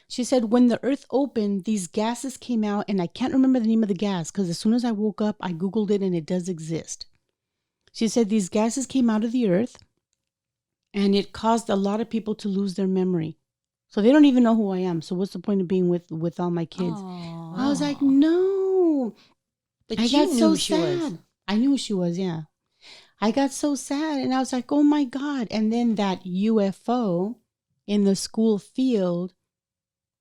She said, when the earth opened, these gases came out, and I can't remember the name of the gas because as soon as I woke up, I Googled it and it does exist. She said these gases came out of the earth and it caused a lot of people to lose their memory. So they don't even know who I am. So what's the point of being with all my kids? Aww. I was like, no. But I you got knew so who she was. sad. I knew who she was, yeah. I got so sad and I was like, oh my God. And then that UFO in the school field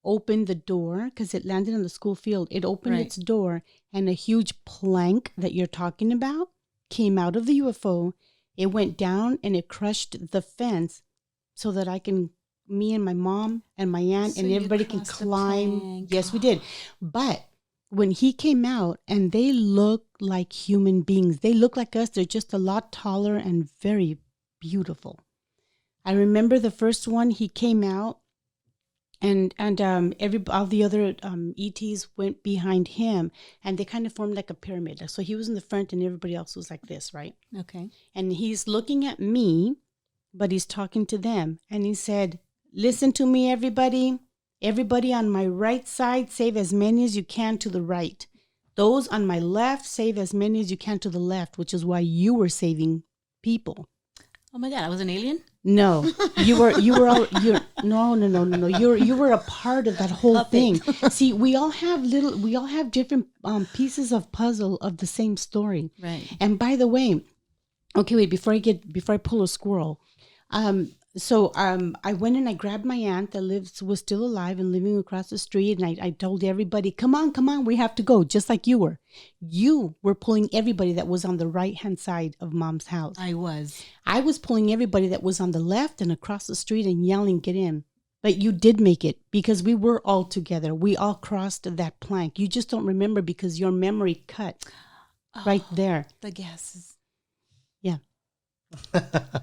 opened the door because it landed on the school field. It opened its door and a huge plank that you're talking about came out of the UFO. It went down and it crushed the fence so that me and my mom and my aunt and everybody can climb. Yes, we did. But when he came out, and they look like human beings. They look like us. They're just a lot taller and very beautiful. I remember the first one, he came out, and all the other ETs went behind him, and they kind of formed like a pyramid. So he was in the front, and everybody else was like this, right? Okay. And he's looking at me, but he's talking to them. And he said, listen to me, everybody. Everybody on my right side, save as many as you can to the right. Those on my left, save as many as you can to the left, which is why you were saving people. Oh my God, I was an alien? No, you were a part of that whole thing. See, we all have different pieces of puzzle of the same story. Right. And by the way, okay, wait, before I pull a squirrel, So I went and I grabbed my aunt that was still alive and living across the street, and I told everybody, come on, we have to go, just like you were. You were pulling everybody that was on the right-hand side of Mom's house. I was. I was pulling everybody that was on the left and across the street and yelling, get in. But you did make it because we were all together. We all crossed that plank. You just don't remember because your memory cut right there. The gases. Yeah.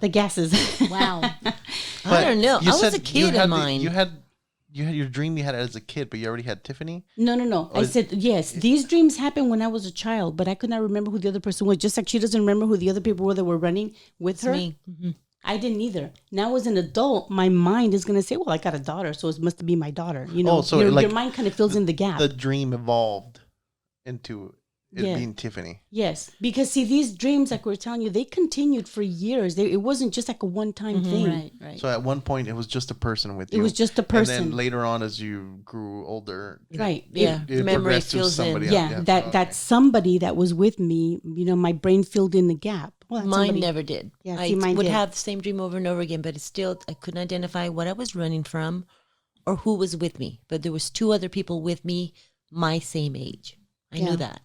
The gases. Wow. I don't know. You I was said a kid in mine. You had your dream you had as a kid, but you already had Tiffany. No. I said, yes, these dreams happened when I was a child, but I could not remember who the other person was. Just like she doesn't remember who the other people were that were running with It's her. me. Mhm. I didn't either. Now, as an adult, my mind is going to say, well, I got a daughter, so it must be my daughter. You know, so your like mind kind of fills in the gap. The dream evolved into it Yeah. being Tiffany. Yes, because see, these dreams, like we were telling you, they continued for years. It wasn't just like a one-time thing. Right. So at one point, it was just a person with It you. was just a person. And then later on, as you grew older, Right. Yeah. it Memory progressed to fills in. somebody else. Yeah, Okay. that somebody that was with me, you know, my brain filled in the gap. Well, that's Mine somebody- never did. Yeah, I see, mine would did. have the same dream over and over again, but it's still, I couldn't identify what I was running from or who was with me. But there was 2 other people with me my same age. I Yeah. knew that.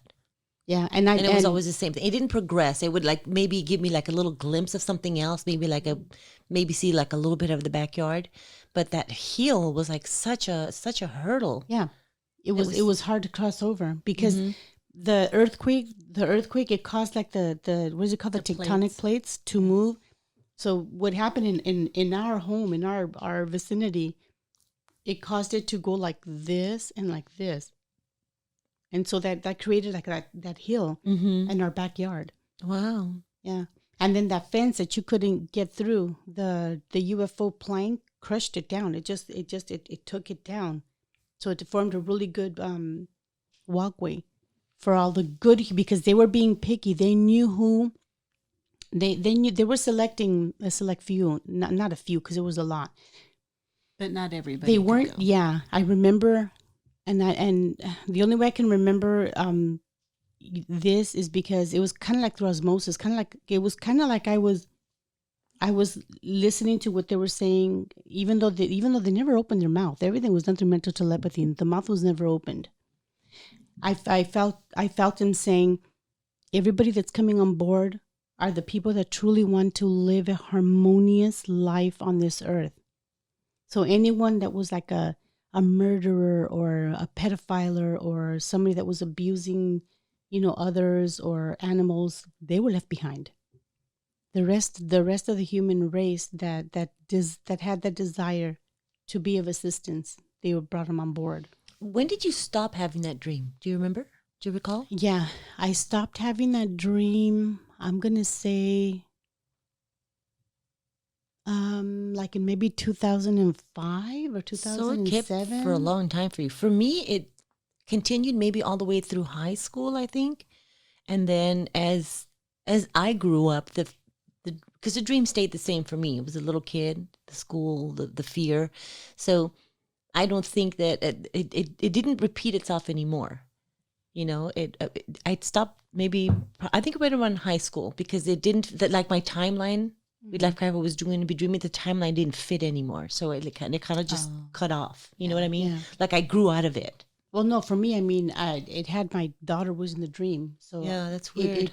Yeah, And it was always the same thing. It didn't progress. It would like maybe give me like a little glimpse of something else, maybe see like a little bit of the backyard. But that hill was like such a hurdle. Yeah, it was hard to cross over because the earthquake, it caused like the what is it called, the tectonic plates to move. So what happened in our home, in our vicinity, it caused it to go like this and like this, and so that created like that hill in our backyard. Wow. Yeah, and then that fence that you couldn't get through, the UFO plane crushed it down. It took it down, so it formed a really good walkway for all the good, because they were being picky. They knew who they knew. They were selecting a select few, not a few, because it was a lot. But not everybody. They could weren't. go. Yeah, I remember, and the only way I can remember this is because it was kind of like through osmosis. It was kind of like I was listening to what they were saying, even though they never opened their mouth. Everything was done through mental telepathy, and the mouth was never opened. I felt them saying, everybody that's coming on board are the people that truly want to live a harmonious life on this earth. So anyone that was like a murderer or a pedophile or somebody that was abusing, you know, others or animals, they were left behind. The rest of the human race that had that desire to be of assistance, they were brought them on board. When did you stop having that dream? Do you remember? Do you recall? Yeah, I stopped having that dream. I'm gonna say, like in maybe 2005 or 2007. So it kept for a long time for you. For me, it continued maybe all the way through high school, I think, and then as I grew up, because the dream stayed the same for me. It was a little kid, the school, the fear. So I don't think that it didn't repeat itself anymore. You know, I stopped maybe, I think right around high school, because it didn't, like my timeline, like I was going to be dreaming, the timeline didn't fit anymore. So it kind of just cut off. You know what I mean? Yeah. Like I grew out of it. Well, no, for me, I mean, it had my daughter was in the dream. So Yeah, that's weird.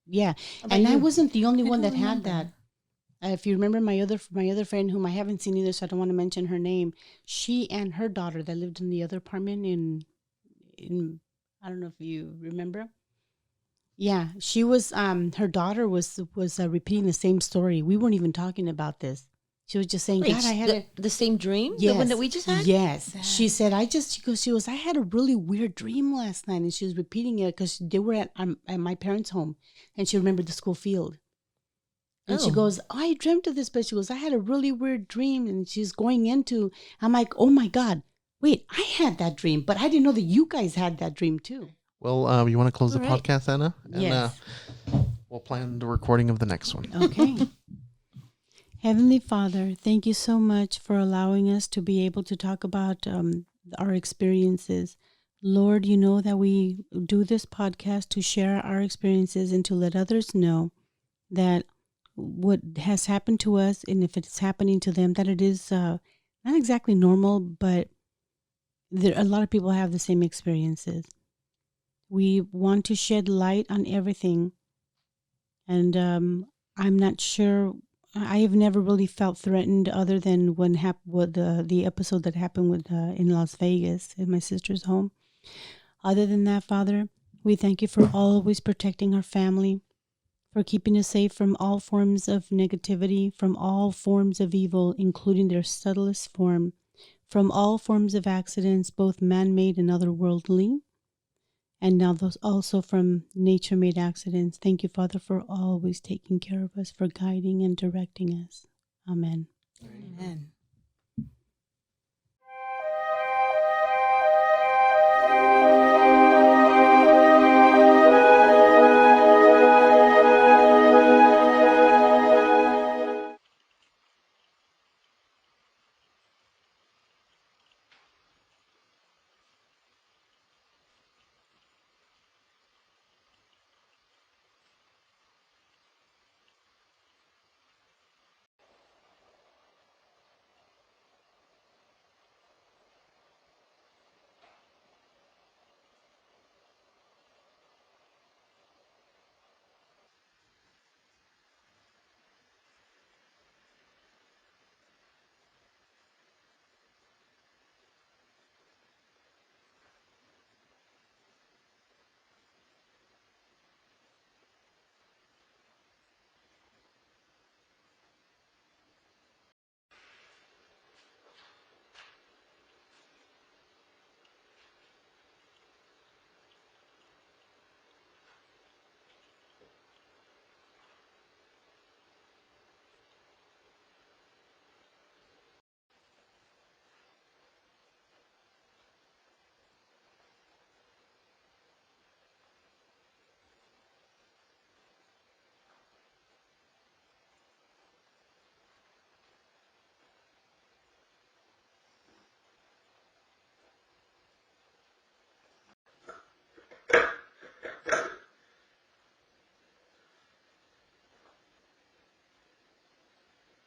Yeah. about And I you? wasn't the only I one that don't had that. remember. If you remember my other friend, whom I haven't seen either, so I don't want to mention her name. She and her daughter that lived in the other apartment in I don't know if you remember. Yeah, she was. Her daughter was repeating the same story. We weren't even talking about this. She was just saying, Wait, "God, I had the same dream? Yes. The one that we just had? Yes. That- She said, she goes, I had a really weird dream last night. And she was repeating it because they were at my parents' home, and she remembered the school field. And she Oh. goes, I dreamt of this, but she goes, I had a really weird dream. And she's going into, I'm like, oh my God, wait, I had that dream, but I didn't know that you guys had that dream too. Well, you want to close the All right. podcast, Anna? And, Yes. we'll plan the recording of the next one. Okay. Heavenly Father, thank you so much for allowing us to be able to talk about our experiences. Lord, you know that we do this podcast to share our experiences and to let others know that what has happened to us, and if it's happening to them, that it is not exactly normal, but a lot of people have the same experiences. We want to shed light on everything, and I'm not sure. I have never really felt threatened, other than when with the episode that happened with in Las Vegas at my sister's home. Other than that, Father, we thank you for always protecting our family, for keeping us safe from all forms of negativity, from all forms of evil, including their subtlest form, from all forms of accidents, both man-made and otherworldly, and now those also from nature-made accidents. Thank you, Father, for always taking care of us, for guiding and directing us. Amen. Amen.